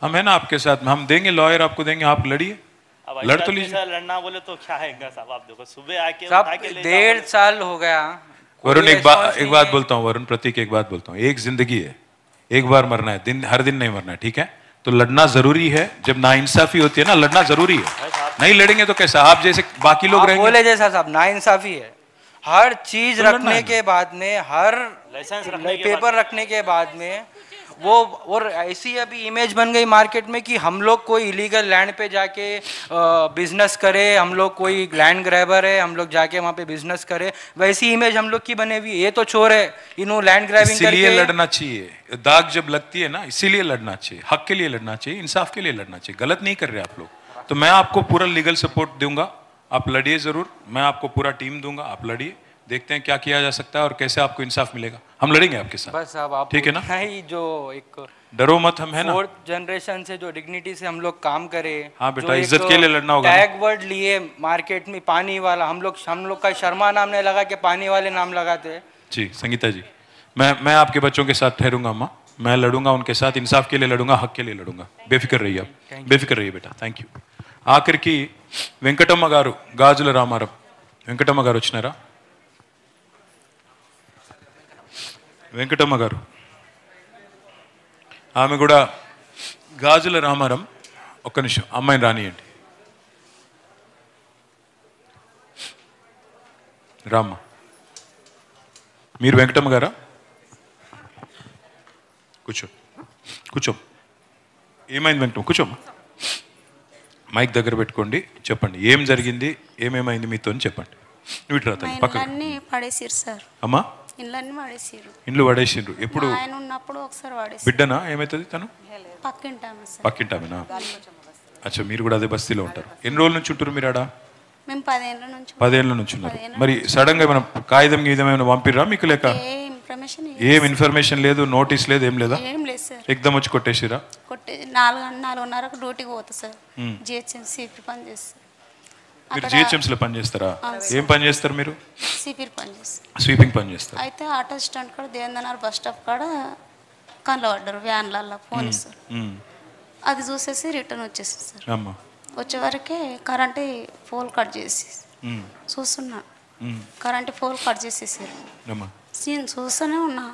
हम है ना आपके साथ, हम देंगे लॉयर आपको देंगे, आप लड़िए, लड़ तो लीजिए. लड़ना बोले तो क्या है साहब? आप देखो सुबह आके साहब उठा के ले 1.5 साल हो गया. वरुण एक बात बोलता हूँ, वरुण प्रतीक एक बात बोलता हूँ, एक जिंदगी है, एक बार मरना है, हर दिन नहीं मरना है, ठीक है? तो लड़ना जरूरी है. जब नाइंसाफी होती है ना, लड़ना जरूरी है. नहीं लड़ेंगे तो कैसा? आप जैसे बाकी लोग रहेंगे. बोले जैसा साहब नाइंसाफी है. हर चीज तो रखने के बाद में, हर लाइसेंस रखने के पेपर रखने के बाद में वो, और ऐसी अभी इमेज बन गई मार्केट में कि हम लोग कोई इलीगल लैंड पे जाके बिजनेस करे, हम लोग कोई लैंड ग्रैबर है, हम लोग जाके वहाँ पे बिजनेस करे, वैसी इमेज हम लोग की बने हुई. ये तो चोर है, इन्हों लैंड ग्रैबिंग करके. इसीलिए लड़ना चाहिए. दाग जब लगती है ना, इसीलिए लड़ना चाहिए, हक के लिए लड़ना चाहिए, इंसाफ के लिए लड़ना चाहिए. गलत नहीं कर रहे आप लोग. तो मैं आपको पूरा लीगल सपोर्ट दूंगा, आप लड़िए जरूर. मैं आपको पूरा टीम दूंगा, आप लड़िए. देखते हैं क्या किया जा सकता है और कैसे आपको इंसाफ मिलेगा. हम लड़ेंगे आपके साथ. बस अब आप ठीक है ना? नहीं, जो एक डरो मत, हम है ना. 4th जनरेशन से जो डिग्निटी से हम लोग काम करे. हाँ बेटा, इज्जत के लिए लड़ना होगा. टैग वर्ड लिए मार्केट में पानी वाला, हम लोग का शर्मा नाम नहीं लगा के पानी वाले नाम लगाते. जी संगीता जी, मैं आपके बच्चों के साथ ठहरूंगा अम्मा, मैं लड़ूंगा उनके साथ, इंसाफ के लिए लड़ूंगा, हक के लिए लड़ूंगा. बेफिक्र रहिए आप, बेफिक्र रहिए बेटा. Thank you. आखिर की వెంకటమ్మ గారు, గాజుల రామారం. వెంకటమ్మ గారు వచ్చినారా? వెంకటమ్మ గారు, ఆమె కూడా గాజుల రామారం. ఒక్క నిమిషం, అమ్మాయిని రానియండి. రామ్మ, మీరు వెంకటమ్మ గారా? కూర్చో కూర్చో. ఏమైంది వెంకటమ్మ? కూర్చోమ్మ. మైక్ దగ్గర పెట్టుకోండి, చెప్పండి ఏం జరిగింది, ఏమేమైంది మీతో చెప్పండి. నువ్వు ఇటు రా తల్లి, పక్కన. ఇళ్ళన్నీ పడేసిరు సార్. అమ్మా, ఇళ్ళన్నీ పడేసిరు. ఇండ్లు పడేసిండ్రు. ఎప్పుడు? ఆయన ఉన్నప్పుడు ఒకసారి పడేసి. బిడ్డనా? ఏమవుతుంది తను? పక్కింటాము సార్. పక్కింటామేనా? అచ్చా, మీరు కూడా అదే బస్తీలో ఉంటారు. ఎన్ని రోజుల నుంచి ఉంటారు మీరు ఆడ? మేము 10 ఏళ్ళ నుంచి. 10 ఏళ్ళ నుంచి ఉన్నారు. మరి సడన్ గా ఏమైనా కాగితం గీతం ఏమైనా పంపిర్రా మీకు? లేక ఏం ఇన్ఫర్మేషన్ లేదు, నోటీస్ లేదు, ఏం లేదా? ఏం లేదు సార్. ఎగ్దమ్ వచ్చి కొట్టేసిరా? కొట్టే 4:30కు డ్యూటీకి పోతా సార్. జిహెచ్ఎంసీ పని చేస్తారు. మీరు జిహెచ్ఎంసీలో పని చేస్తారా? ఏం పని చేస్తారు మీరు? సిపిర్ పని చేస్తారు. స్వీపింగ్ పని చేస్తారు. అయితే ఆటో స్టాండ్ కాడ దేవేంద్రనగర్ బస్ స్టాప్ కాడ కనబడ్డారు వ్యాన్లల్లో పోలీసు. అది చూసేసి రిటర్న్ వచ్చేసి సార్. అమ్మా, వచ్చే వరకే కరెంట్ పోల్ కట్ చేసి చూస్తున్నా. కరెంట్ పోల్ కట్ చేసేసారు. నేను చూస్తూనే ఉన్నా.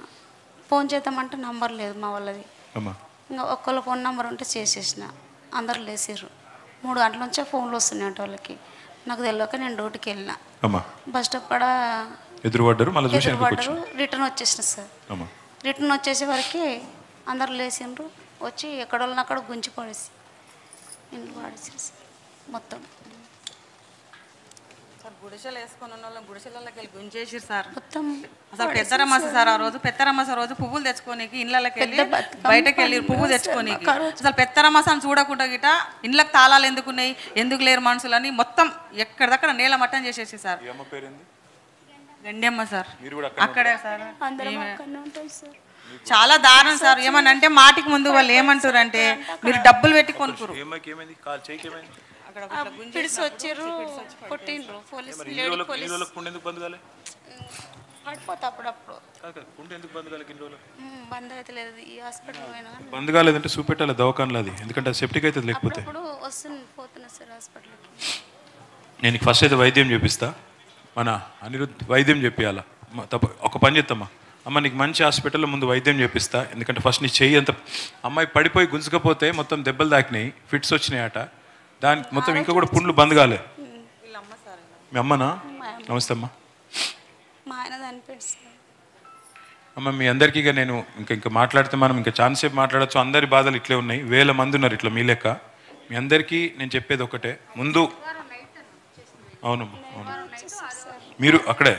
ఫోన్ చేద్దామంటే నంబర్ లేదు మా వాళ్ళది. ఇంకా ఒక్కళ్ళ ఫోన్ నెంబర్ ఉంటే చేసేసిన. అందరు లేచారు. 3 గంటల నుంచే ఫోన్లు వస్తున్నాయి అంటే వాళ్ళకి. నాకు తెలియక నేను డ్యూటీకి వెళ్ళిన. బస్ స్టాప్ కాడ ఎదురుపడ్డారు. రిటర్న్ వచ్చేసిన సార్. రిటర్న్ వచ్చేసే వరకే అందరు లేచిండ్రు. వచ్చి ఎక్కడోళ్ళని అక్కడ గుంచి పడేసి ఇంట్లో పడేసారు సార్ మొత్తం. సార్ గుడిసెలు వేసుకొని ఉన్న వాళ్ళని గుడిసెలకి వెళ్ళి గుంచేసారు సార్ మొత్తం. అసలు పెద్దరమాస సార్ ఆ రోజు పెద్దరమాస రోజు పువ్వులు తెచ్చుకోనికి ఇళ్ళకి వెళ్ళి బయటకు వెళ్ళి పువ్వు తెచ్చుకోనికి. అసలు పెద్దరమాసాన్ని చూడకుండా గిట ఇండ్లకు తాళాలు ఎందుకున్నాయి, ఎందుకు లేరు మనుషులని మొత్తం ఎక్కడిదక్కడ నేల మట్టం చేసేసి సార్. గండెమ్మ సార్ అక్కడే సార్. చాలా దారుణం సార్. ఏమనంటే మాటికి ముందు వాళ్ళు ఏమంటారు అంటే మీరు డబ్బులు పెట్టి కొనుక్కురు. బంద్ కాలేదంటే చూపెట్టాలి దవాఖానలో అది, ఎందుకంటే అది సెప్టిక్ అవుతుంది. లేకపోతే నేను ఫస్ట్ అయితే వైద్యం చేపిస్తా, మన అనిరుద్ధ్ వైద్యం చెప్పియాలా. తప్ప ఒక పని చేస్తామా అమ్మ, నీకు మంచి హాస్పిటల్లో ముందు వైద్యం చేపిస్తా. ఎందుకంటే ఫస్ట్ నీ చెయ్యి అంత అమ్మాయి పడిపోయి గుంజుకపోతే మొత్తం దెబ్బలు తాకినాయి, ఫిట్స్ వచ్చినాయట. దానికి మొత్తం ఇంకా కూడా పుండ్లు బంద్ కాలే. మీ అమ్మనా? నమస్తే అమ్మా. అమ్మ, మీ అందరికీ ఇక నేను ఇంకా మాట్లాడితే మనం ఇంకా చాలాసేపు మాట్లాడచ్చు. అందరి బాధలు ఇట్లే ఉన్నాయి. 1000 మంది ఉన్నారు ఇట్లా మీ లెక్క. మీ అందరికీ నేను చెప్పేది ఒకటే, ముందు అవునమ్మా అవును, మీరు అక్కడే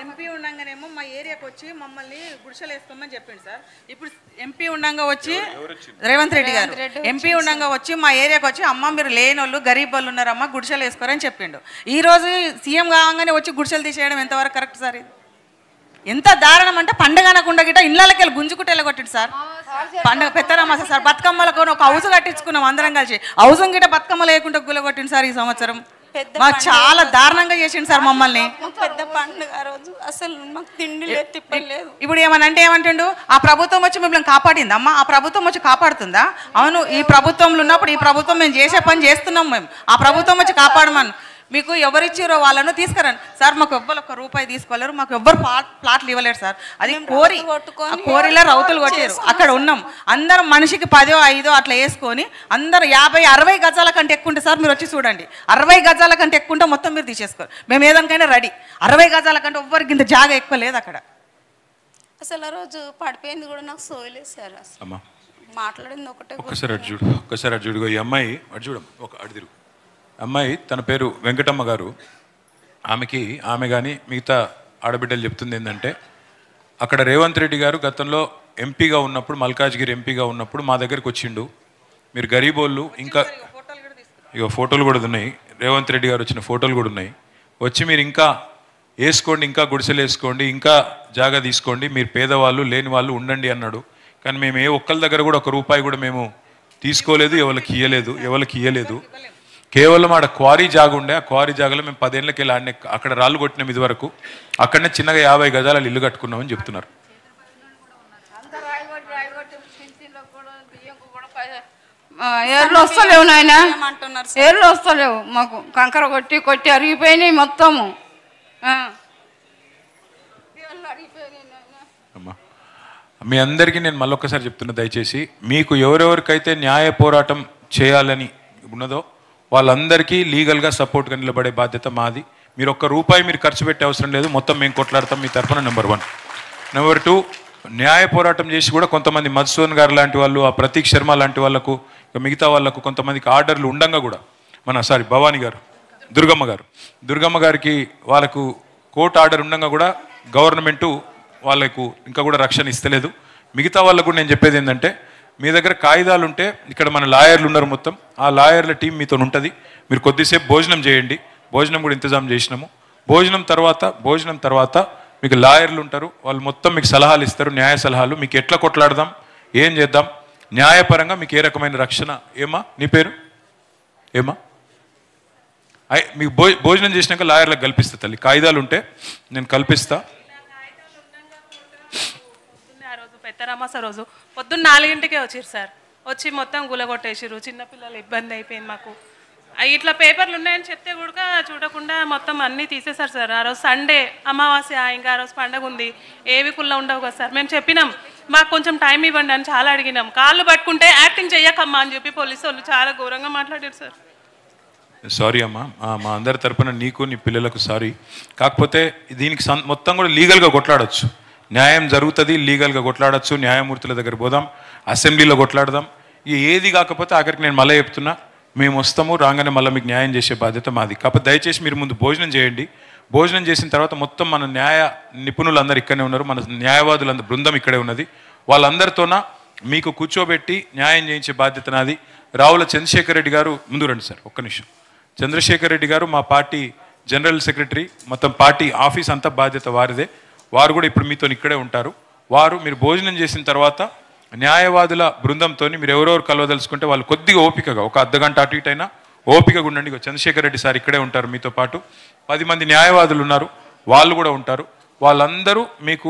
ఎంపీ ఉండగానేమో మా ఏరియాకి వచ్చి మమ్మల్ని గుడిసెలు వేసుకోమని చెప్పిండు సార్. ఇప్పుడు ఎంపీ ఉండగా వచ్చి రేవంత్ రెడ్డి గారు ఎంపీ ఉండగా వచ్చి మా ఏరియాకి వచ్చి అమ్మ మీరు లేని వాళ్ళు గరీబ్ వాళ్ళు ఉన్నారమ్మా గుడిసెలు వేసుకోరని చెప్పిండు. ఈ రోజు సీఎం కాగానే వచ్చి గుడిసెలు తీసేయడం ఎంతవరకు కరెక్ట్ సార్? ఇది ఎంత దారుణం అంటే పండుగ అనకుండా గిట్ట ఇళ్ళకి వెళ్ళి గుంజుకుంటే వెళ్ళగొట్టిండు సార్. పండుగ పెద్దరమాస సార్, బతుకమ్మలకు ఒక హౌస్ కట్టించుకున్నాం అందరం కలిసి. హౌస్ గిట్ట బతుకమ్మ లేకుండా గుల్లగొట్టిండు సార్ ఈ సంవత్సరం. మాకు చాలా దారుణంగా చేసిండు సార్ మమ్మల్ని. పెద్ద పండుగ రోజు అసలు మాకు తిండి లేదు, తిప్పలు లేదు. ఇప్పుడు ఏమనంటే ఏమంటుండు, ఆ ప్రభుత్వం వచ్చి మిమ్మల్ని కాపాడింది అమ్మా, ఆ ప్రభుత్వం వచ్చి కాపాడుతుందా? అవును, ఈ ప్రభుత్వంలో ఉన్నప్పుడు ఈ ప్రభుత్వం మేము చేసే పని చేస్తున్నాం. మేము ఆ ప్రభుత్వం వచ్చి కాపాడమని మీకు ఎవరిచ్చిరో వాళ్ళను తీసుకురండి సార్. మాకు ఎవ్వరు ₹1 తీసుకోలేరు, మాకు ఎవ్వరు ప్లాట్లు ఇవ్వలేరు సార్. అది కోరిలో రౌతులు కొట్టారు. అక్కడ ఉన్నాం అందరం, మనిషికి 10 5 అట్లా వేసుకొని అందరు 50 60 గజాల కంటే ఎక్కువ ఉంటే సార్ మీరు వచ్చి చూడండి. 60 గజాల కంటే ఎక్కువ ఉంటే మొత్తం మీరు తీసేసుకోరు. మేము ఏదానికైనా రెడీ. 60 గజాల కంటే ఎవ్వరికి ఇంత జాగా ఎక్కువ లేదు అక్కడ. అసలు ఆ రోజు పడిపోయింది కూడా నాకు సోయలేదు సార్. మాట్లాడింది ఒకటే. ఒక్కసారి అటు చూడు. ఈ అమ్మాయి అటు చూడం, ఒక అడిదిరు అమ్మాయి, తన పేరు వెంకటమ్మ గారు. ఆమె కానీ మిగతా ఆడబిడ్డలు చెప్తుంది ఏంటంటే, అక్కడ రేవంత్ రెడ్డి గారు గతంలో ఎంపీగా ఉన్నప్పుడు, మల్కాజ్గిరి ఎంపీగా ఉన్నప్పుడు మా దగ్గరికి వచ్చిండు. మీరు గరీబోళ్ళు, ఇంకా ఇక ఫోటోలు కూడా ఉన్నాయి, రేవంత్ రెడ్డి గారు వచ్చిన ఫోటోలు కూడా ఉన్నాయి. వచ్చి మీరు ఇంకా వేసుకోండి, ఇంకా గుడిసెలు వేసుకోండి, ఇంకా జాగా తీసుకోండి, మీరు పేదవాళ్ళు లేని వాళ్ళు ఉండండి అన్నాడు. కానీ మేము ఒక్కరి దగ్గర కూడా ₹1 కూడా మేము తీసుకోలేదు, ఎవరికి ఇయ్యలేదు. కేవలం ఆడ క్వారీ జాగా ఉండే, ఆ క్వారీ జాగాలో మేము 10 ఏళ్ళకి వెళ్ళి ఆడనే అక్కడ రాళ్ళు కొట్టినాం. ఇది వరకు అక్కడనే చిన్నగా 50 గజాల ఇల్లు కట్టుకున్నామని చెప్తున్నారు. ఏర్లు వస్తలేవు నాయన, ఏర్లు వస్తలేవు మాకు. కంకర కొట్టి కొట్టి అరిగిపోయినాయి మొత్తము. మీ అందరికీ నేను మళ్ళొక్కసారి చెప్తున్నా, దయచేసి మీకు ఎవరెవరికైతే న్యాయ పోరాటం చేయాలని ఉన్నదో వాళ్ళందరికీ లీగల్గా సపోర్ట్గా నిలబడే బాధ్యత మాది. మీరు ఒక్క రూపాయి మీరు ఖర్చు పెట్టే అవసరం లేదు, మొత్తం మేము కొట్లాడతాం మీ తరఫున. నెంబర్ 1. నెంబర్ 2, న్యాయ పోరాటం చేసి కూడా కొంతమంది మధుసూదన్ గారు లాంటి వాళ్ళు, ఆ ప్రతీక్ శర్మ లాంటి వాళ్ళకు, మిగతా వాళ్ళకు కొంతమందికి ఆర్డర్లు ఉండంగా కూడా భవానీ గారు, దుర్గమ్మ గారికి వాళ్ళకు కోర్టు ఆర్డర్ ఉండంగా కూడా గవర్నమెంటు వాళ్ళకు ఇంకా కూడా రక్షణ ఇస్తలేదు. మిగతా వాళ్ళకు కూడా నేను చెప్పేది ఏంటంటే, మీ దగ్గర కాగితాలు ఉంటే ఇక్కడ మన లాయర్లు ఉన్నారు, మొత్తం ఆ లాయర్ల టీం మీతో ఉంటుంది. మీరు కొద్దిసేపు భోజనం చేయండి, భోజనం కూడా ఇంతజాం చేసినాము. భోజనం తర్వాత మీకు లాయర్లు ఉంటారు, వాళ్ళు మొత్తం మీకు సలహాలు ఇస్తారు, న్యాయ సలహాలు. మీకు ఎట్లా కొట్లాడదాం, ఏం చేద్దాం, న్యాయపరంగా మీకు ఏ రకమైన రక్షణ. ఏమా నీ పేరు ఏమా? మీకు భోజనం చేసినాక లాయర్లకు కల్పిస్తా తల్లి, కాగితాలు ఉంటే నేను కల్పిస్తా. ఆ రోజు పెద్దరామాస రోజు పొద్దున్న 4 వచ్చారు సార్. వచ్చి మొత్తం గులగొట్టేసారు. చిన్నపిల్లలు ఇబ్బంది అయిపోయింది మాకు. ఇట్లా పేపర్లు ఉన్నాయని చెప్తే కూడా చూడకుండా మొత్తం అన్నీ తీసేశారు సార్. ఆ రోజు సండే అమావాస్య, ఇంకా ఆ రోజు పండగ ఉంది, ఏవి కుళ్ళ ఉండవు కదా సార్. మేము చెప్పినాం మాకు కొంచెం టైం ఇవ్వండి అని చాలా అడిగినాం. కాళ్ళు పట్టుకుంటే యాక్టింగ్ చెయ్యకమ్మా అని చెప్పి పోలీసు వాళ్ళు చాలా ఘోరంగా మాట్లాడారు సార్. సారీ అమ్మా, మా అందరి తరపున నీకు నీ పిల్లలకు సారీ. కాకపోతే దీనికి మొత్తం కూడా లీగల్గా కొట్లాడచ్చు, న్యాయం జరుగుతుంది, లీగల్గా కొట్లాడచ్చు. న్యాయమూర్తుల దగ్గర పోదాం, అసెంబ్లీలో కొట్లాడదాం. ఏది కాకపోతే ఆఖరికి నేను మళ్ళీ చెప్తున్నా, మేము వస్తాము, రాగానే మళ్ళీ మీకు న్యాయం చేసే బాధ్యత మాది. కాకపోతే దయచేసి మీరు ముందు భోజనం చేయండి. భోజనం చేసిన తర్వాత మొత్తం మన న్యాయ నిపుణులు అందరు ఇక్కడనే ఉన్నారు, మన న్యాయవాదులందరూ బృందం ఇక్కడే ఉన్నది. వాళ్ళందరితోన మీకు కూర్చోబెట్టి న్యాయం చేయించే బాధ్యత నాది. రావుల చంద్రశేఖర్ రెడ్డి గారు ముందు రండి సార్, ఒక్క నిమిషం. చంద్రశేఖర్ రెడ్డి గారు మా పార్టీ జనరల్ సెక్రటరీ, మొత్తం పార్టీ ఆఫీస్ అంతా బాధ్యత వారిదే. వారు కూడా ఇప్పుడు మీతో ఇక్కడే ఉంటారు. మీరు భోజనం చేసిన తర్వాత న్యాయవాదుల బృందంతో మీరు ఎవరెవరు కలవదలుచుకుంటే వాళ్ళు కొద్దిగా ఓపికగా, ఒక అర్ధగంట అటు ఇటు అయినా ఓపికగా ఉండండి. చంద్రశేఖర్ రెడ్డి సార్ ఇక్కడే ఉంటారు మీతో పాటు. 10 మంది న్యాయవాదులు ఉన్నారు, వాళ్ళు కూడా ఉంటారు. వాళ్ళందరూ మీకు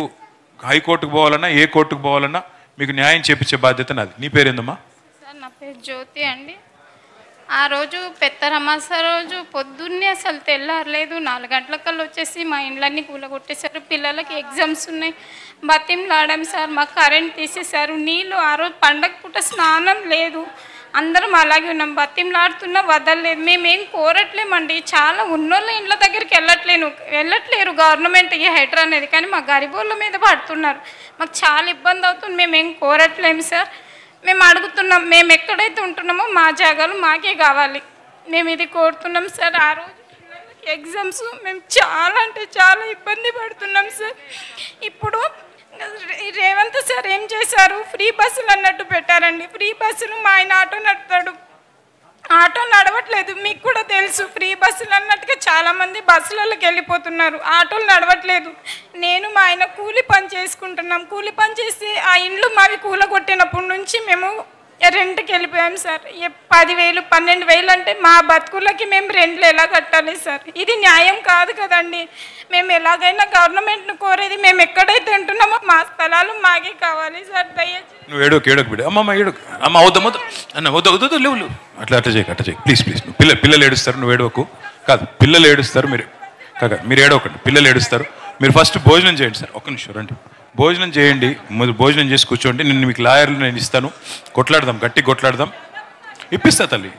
హైకోర్టుకు పోవాలన్నా, ఏ కోర్టుకు పోవాలన్నా మీకు న్యాయం చేపించే బాధ్యత నాది. నీ పేరేందమ్మా? సార్ నా పేరు జ్యోతి అండి. ఆ రోజు పెద్దరమాస రోజు పొద్దున్నే అసలు తెల్లారలేదు, 4 గంటలకల్లా వచ్చేసి మా ఇండ్లన్నీ కూలగొట్టేశారు. పిల్లలకి ఎగ్జామ్స్ ఉన్నాయి, బతిమలాడాం సార్. మాకు కరెంట్ తీసేశారు, నీళ్ళు. ఆ రోజు పండగ పూట స్నానం లేదు, అందరం అలాగే ఉన్నాం. బతిమలాడుతున్నా వదలలేదు. మేమేం కోరట్లేమండి, చాలా ఉన్నోళ్ళ ఇండ్ల దగ్గరికి వెళ్ళట్లేరు గవర్నమెంట్, ఈ హెటర్ అనేది. కానీ మా గరీబోళ్ళ మీద పడుతున్నారు, మాకు చాలా ఇబ్బంది అవుతుంది. మేమేం కోరట్లేము సార్. మేము అడుగుతున్నాం, మేము ఎక్కడైతే ఉంటున్నామో మా జాగాలు మాకే కావాలి, మేము ఇది కోరుతున్నాం సార్. ఆ రోజు పిల్లలకి ఎగ్జామ్స్, మేము చాలా అంటే చాలా ఇబ్బంది పడుతున్నాం సార్. ఇప్పుడు రేవంత్ సార్ ఏం చేశారు, ఫ్రీ బస్సులు అన్నట్టు పెట్టారండి. ఫ్రీ బస్సులు, మా ఆయన ఆటో నడుపుతాడు, ఆటో నడవట్లేదు, మీకు కూడా తెలుసు. ఫ్రీ బస్సులు అన్నట్టుగా చాలామంది బస్సులలోకి వెళ్ళిపోతున్నారు, ఆటోలు నడవట్లేదు. నేను మా ఆయన కూలి పని చేసుకుంటున్నాం. కూలి పని చేసి ఆ ఇండ్లు మావి కూలగొట్టినప్పటి నుంచి మేము రెంట్కి వెళ్ళిపోయాం సార్. 10,000 12,000 అంటే మా బతుకులకి మేము రెంట్లు ఎలా కట్టాలి సార్? ఇది న్యాయం కాదు కదండి. మేము ఎలాగైనా గవర్నమెంట్ను కోరేది, మేము ఎక్కడైతే ఉంటున్నామో మా స్థలాలు మాకే కావాలి సార్. దయచేసి నువ్వు ఏడోకి బిడ్డ, అమ్మ ఏడోకు, అమ్మ వద్దు లేవు అట్లా చేయి ప్లీజ్. నువ్వు పిల్లలు ఏడుస్తారు, నువ్వు ఏడవకు. కాదు, పిల్లలు ఏడుస్తారు, మీరు ఏడవకండి. పిల్లలు ఏడుస్తారు, మీరు ఫస్ట్ భోజనం చేయండి సార్. ఒక్క నిమిషం రండి, భోజనం చేయండి. భోజనం చేసి కూర్చోండి. మీకు లాయర్లు నేను ఇస్తాను, కొట్లాడదాం, గట్టి కొట్లాడదాం. ఇప్పిస్తా తల్లి,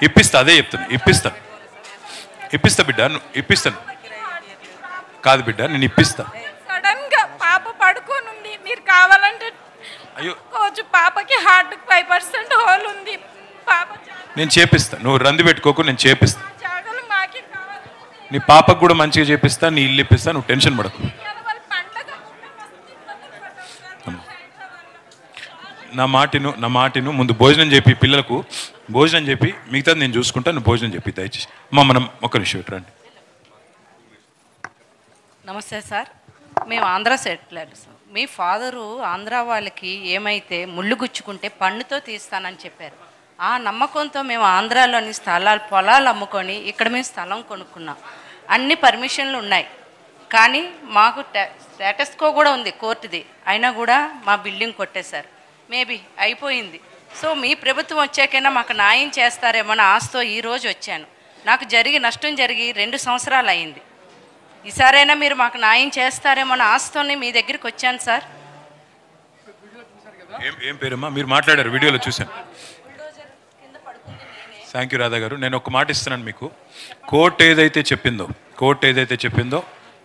ఇప్పిస్తా, అదే చెప్తాను, ఇప్పిస్తా బిడ్డ, ఇప్పిస్తాను. కాదు బిడ్డ, నేను ఇప్పిస్తా. సడన్ గా పాప పడుకోనుంది, మీరు కావాలంటే అయ్యో పాపకి హార్ట్ 5% హోల్ ఉంది. పాప నేను చేపిస్తా, నువ్వు రంది పెట్టుకోకు, నేను చేపిస్తా. జాగాలు మాకే కావాలి. నీ పాపకు కూడా మంచిగా చేపిస్తా, నీ ఇల్లు ఇప్పిస్తా, నువ్వు టెన్షన్ పడకు. నా మాటిను ముందు భోజనం చెప్పి, పిల్లలకు భోజనం చెప్పి, మిగతాది నేను చూసుకుంటా, నువ్వు భోజనం చెప్పి దయచేసి. మనం ఒక్క నిమిషం రండి. నమస్తే సార్, మేము ఆంధ్ర సెటిలర్స్. మీ ఫాదరు ఆంధ్ర వాళ్ళకి ఏమైతే ముళ్ళు గుచ్చుకుంటే పన్నుతో తీస్తానని చెప్పారు. ఆ నమ్మకంతో మేము ఆంధ్రాలోని పొలాలు అమ్ముకొని ఇక్కడ మేము స్థలం కొనుక్కున్నాం. అన్ని పర్మిషన్లు ఉన్నాయి, కానీ మాకు స్టేటస్ కో కూడా ఉంది కోర్టుది, అయినా కూడా మా బిల్డింగ్ కొట్టేశారు. మేబీ అయిపోయింది, సో మీ ప్రభుత్వం వచ్చాకైనా మాకు న్యాయం చేస్తారేమో అని ఆశతో ఈరోజు వచ్చాను. నాకు నష్టం జరిగి 2 సంవత్సరాలు అయింది. ఈసారైనా మీరు మాకు న్యాయం చేస్తారేమో అని ఆశతోనే మీ దగ్గరికి వచ్చాను సార్. ఏం పేరమ్మా? మీరు మాట్లాడారు, వీడియోలో చూశాను. థ్యాంక్ యూ రాధా గారు. నేను ఒక మాట ఇస్తున్నాను మీకు. కోర్టు ఏదైతే చెప్పిందో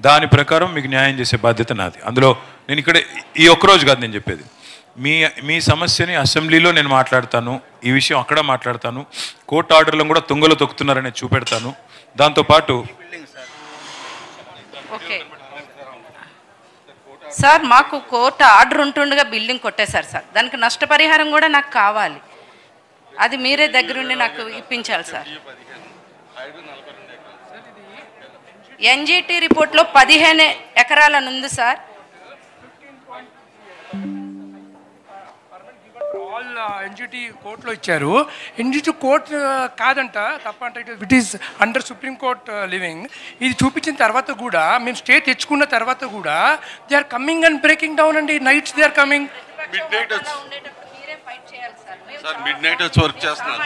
దాని ప్రకారం మీకు న్యాయం చేసే బాధ్యత నాది. అందులో నేను ఇక్కడ ఈ ఒక్కరోజు కాదు నేను చెప్పేది. మీ సమస్యని అసెంబ్లీలో నేను మాట్లాడతాను, ఈ విషయం అక్కడ మాట్లాడతాను, కోర్టు ఆర్డర్లను కూడా తుంగలో తొక్కుతున్నారని చూపెడతాను. దాంతోపాటు ఓకే సార్, మాకు కోర్టు ఆర్డర్ ఉంటుండగా బిల్డింగ్ కొట్టేశారు సార్. దానికి నష్టపరిహారం కూడా నాకు కావాలి. అది మీరే దగ్గరుండి నాకు ఇప్పించాలి సార్. ఎన్జిటి రిపోర్ట్లో 15 ఎకరాలని ఉంది సార్. ఆల్ ఎన్జిటి కోర్టులో ఇచ్చారు. ఎన్జిటి కోర్ట్ కాదంట, తప్పంట. It is under supreme court living. ఇది చూపించిన తర్వాత కూడా, మేము స్టే తెచ్చుకున్న తర్వాత కూడా they are coming and breaking down అండి. Nights they are coming. Sir midnight వచ్చి వర్క్ చేస్తున్నారు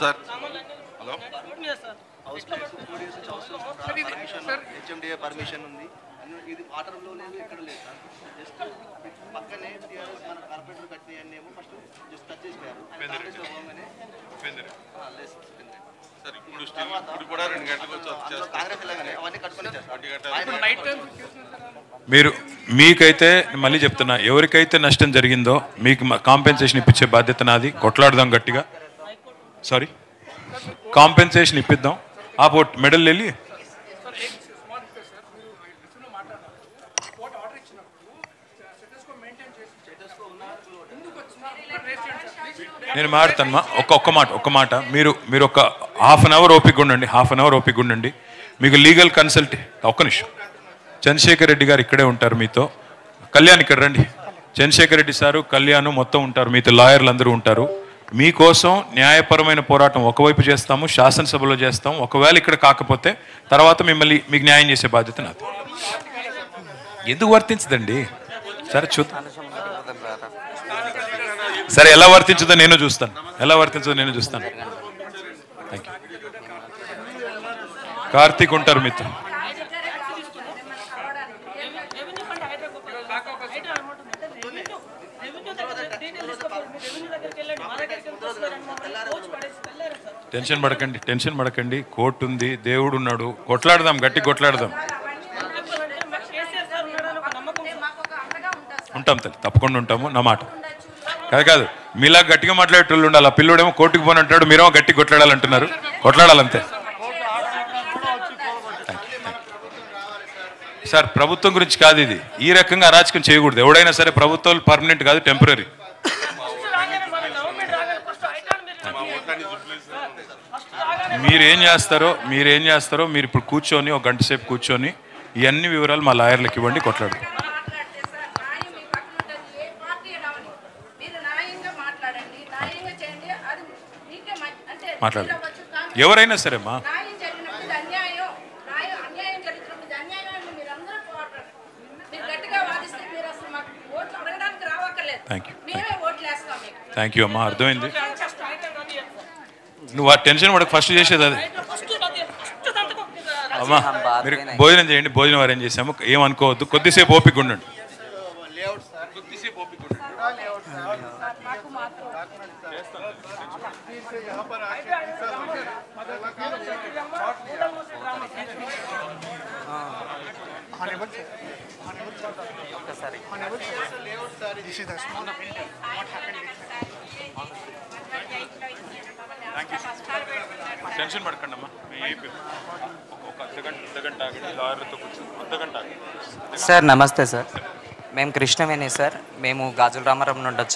సార్. హలో హెచ్ఎండిఏ పర్మిషన్ ఉంది. ఇది వాటర్లో లేదు, ఎక్కడ లేదు సార్. జస్ట్ పక్కనే మన కార్పొరేటర్ కట్టినవన్నీ ఏమో ఫస్ట్ జస్ట్ టచ్ చేసిపోయారు. సార్ ఇప్పుడు కూడా 2 గంటలకు వచ్చి వర్క్ చేస్తారు. కాంగ్రెస్ ఇలాగనే అవన్నీ కట్టుకొని మీకైతే మళ్ళీ చెప్తున్నా, ఎవరికైతే నష్టం జరిగిందో మీకు కాంపెన్సేషన్ ఇప్పించే బాధ్యత నాది. కొట్లాడదాం గట్టిగా. సారీ, కాంపెన్సేషన్ ఇప్పిద్దాం. ఆ పోట్ మెడల్ వెళ్ళి నేను మాట్లాడతాను. ఒక్క మాట మీరు ఒక హాఫ్ అన్ అవర్ ఓపిక ఉండండి. మీకు లీగల్ కన్సల్ట్ ఒక్క నిమిషం. చంద్రశేఖర్ రెడ్డి గారు ఇక్కడే ఉంటారు మీతో. కళ్యాణ్ ఇక్కడ రండి. చంద్రశేఖర్ రెడ్డి సారు, కళ్యాణ్ మొత్తం ఉంటారు మీతో. లాయర్లు అందరూ ఉంటారు. మీకోసం న్యాయపరమైన పోరాటం ఒకవైపు చేస్తాము, శాసనసభలో చేస్తాం. ఒకవేళ ఇక్కడ కాకపోతే తర్వాత మీకు న్యాయం చేసే బాధ్యత నాది. ఎందుకు వర్తించదండి? సరే చూద్దాం. సరే, ఎలా వర్తించదో నేను చూస్తాను. Thank you. కార్తీక్ ఉంటారు మీతో. టెన్షన్ పడకండి. కోర్టు ఉంది, దేవుడు ఉన్నాడు. కొట్లాడదాం, గట్టి కొట్లాడదాం. ఉంటాం తల్లి, తప్పకుండా ఉంటాము. నా మాట కాదు. మీలా గట్టిగా మాట్లాడేటోళ్ళు ఉండాలి. ఆ పిల్లోడేమో కోర్టుకు పోనంటాడు, మీరేమో గట్టి కొట్లాడాలంటున్నారు. కొట్లాడాలంతే సార్. ప్రభుత్వం గురించి కాదు ఇది. ఈ రకంగా అరాచకం చేయకూడదు. ఎవడైనా సరే ప్రభుత్వాలు పర్మనెంట్ కాదు, టెంపరీ. మీరేం చేస్తారో మీరు ఇప్పుడు కూర్చొని ఒక గంట సేపు కూర్చొని ఇవన్నీ వివరాలు మా లాయర్లకు ఇవ్వండి, కొట్లాడు. మాట్లాడు, ఎవరైనా సరే అమ్మా. థ్యాంక్ యూ అమ్మా, అర్థమైంది. నువ్వు ఆ టెన్షన్ పడకు. ఫస్ట్ చేసేది అది అమ్మా. మీరు భోజనం చేయండి, భోజనం అరేంజ్ చేసాము. ఏమనుకోవద్దు. కొద్దిసేపు ఓపిక ఉండండి. టెన్షన్ పడకండి అమ్మా. ఒక అర్ధగంట ఆగండి. లాయర్లతో కూర్చొని అర్ధగంట ఆగండి. సార్ నమస్తే సార్. మేము కృష్ణవేణి సార్. మేము గాజుల రామారం నుండి వచ్చాము.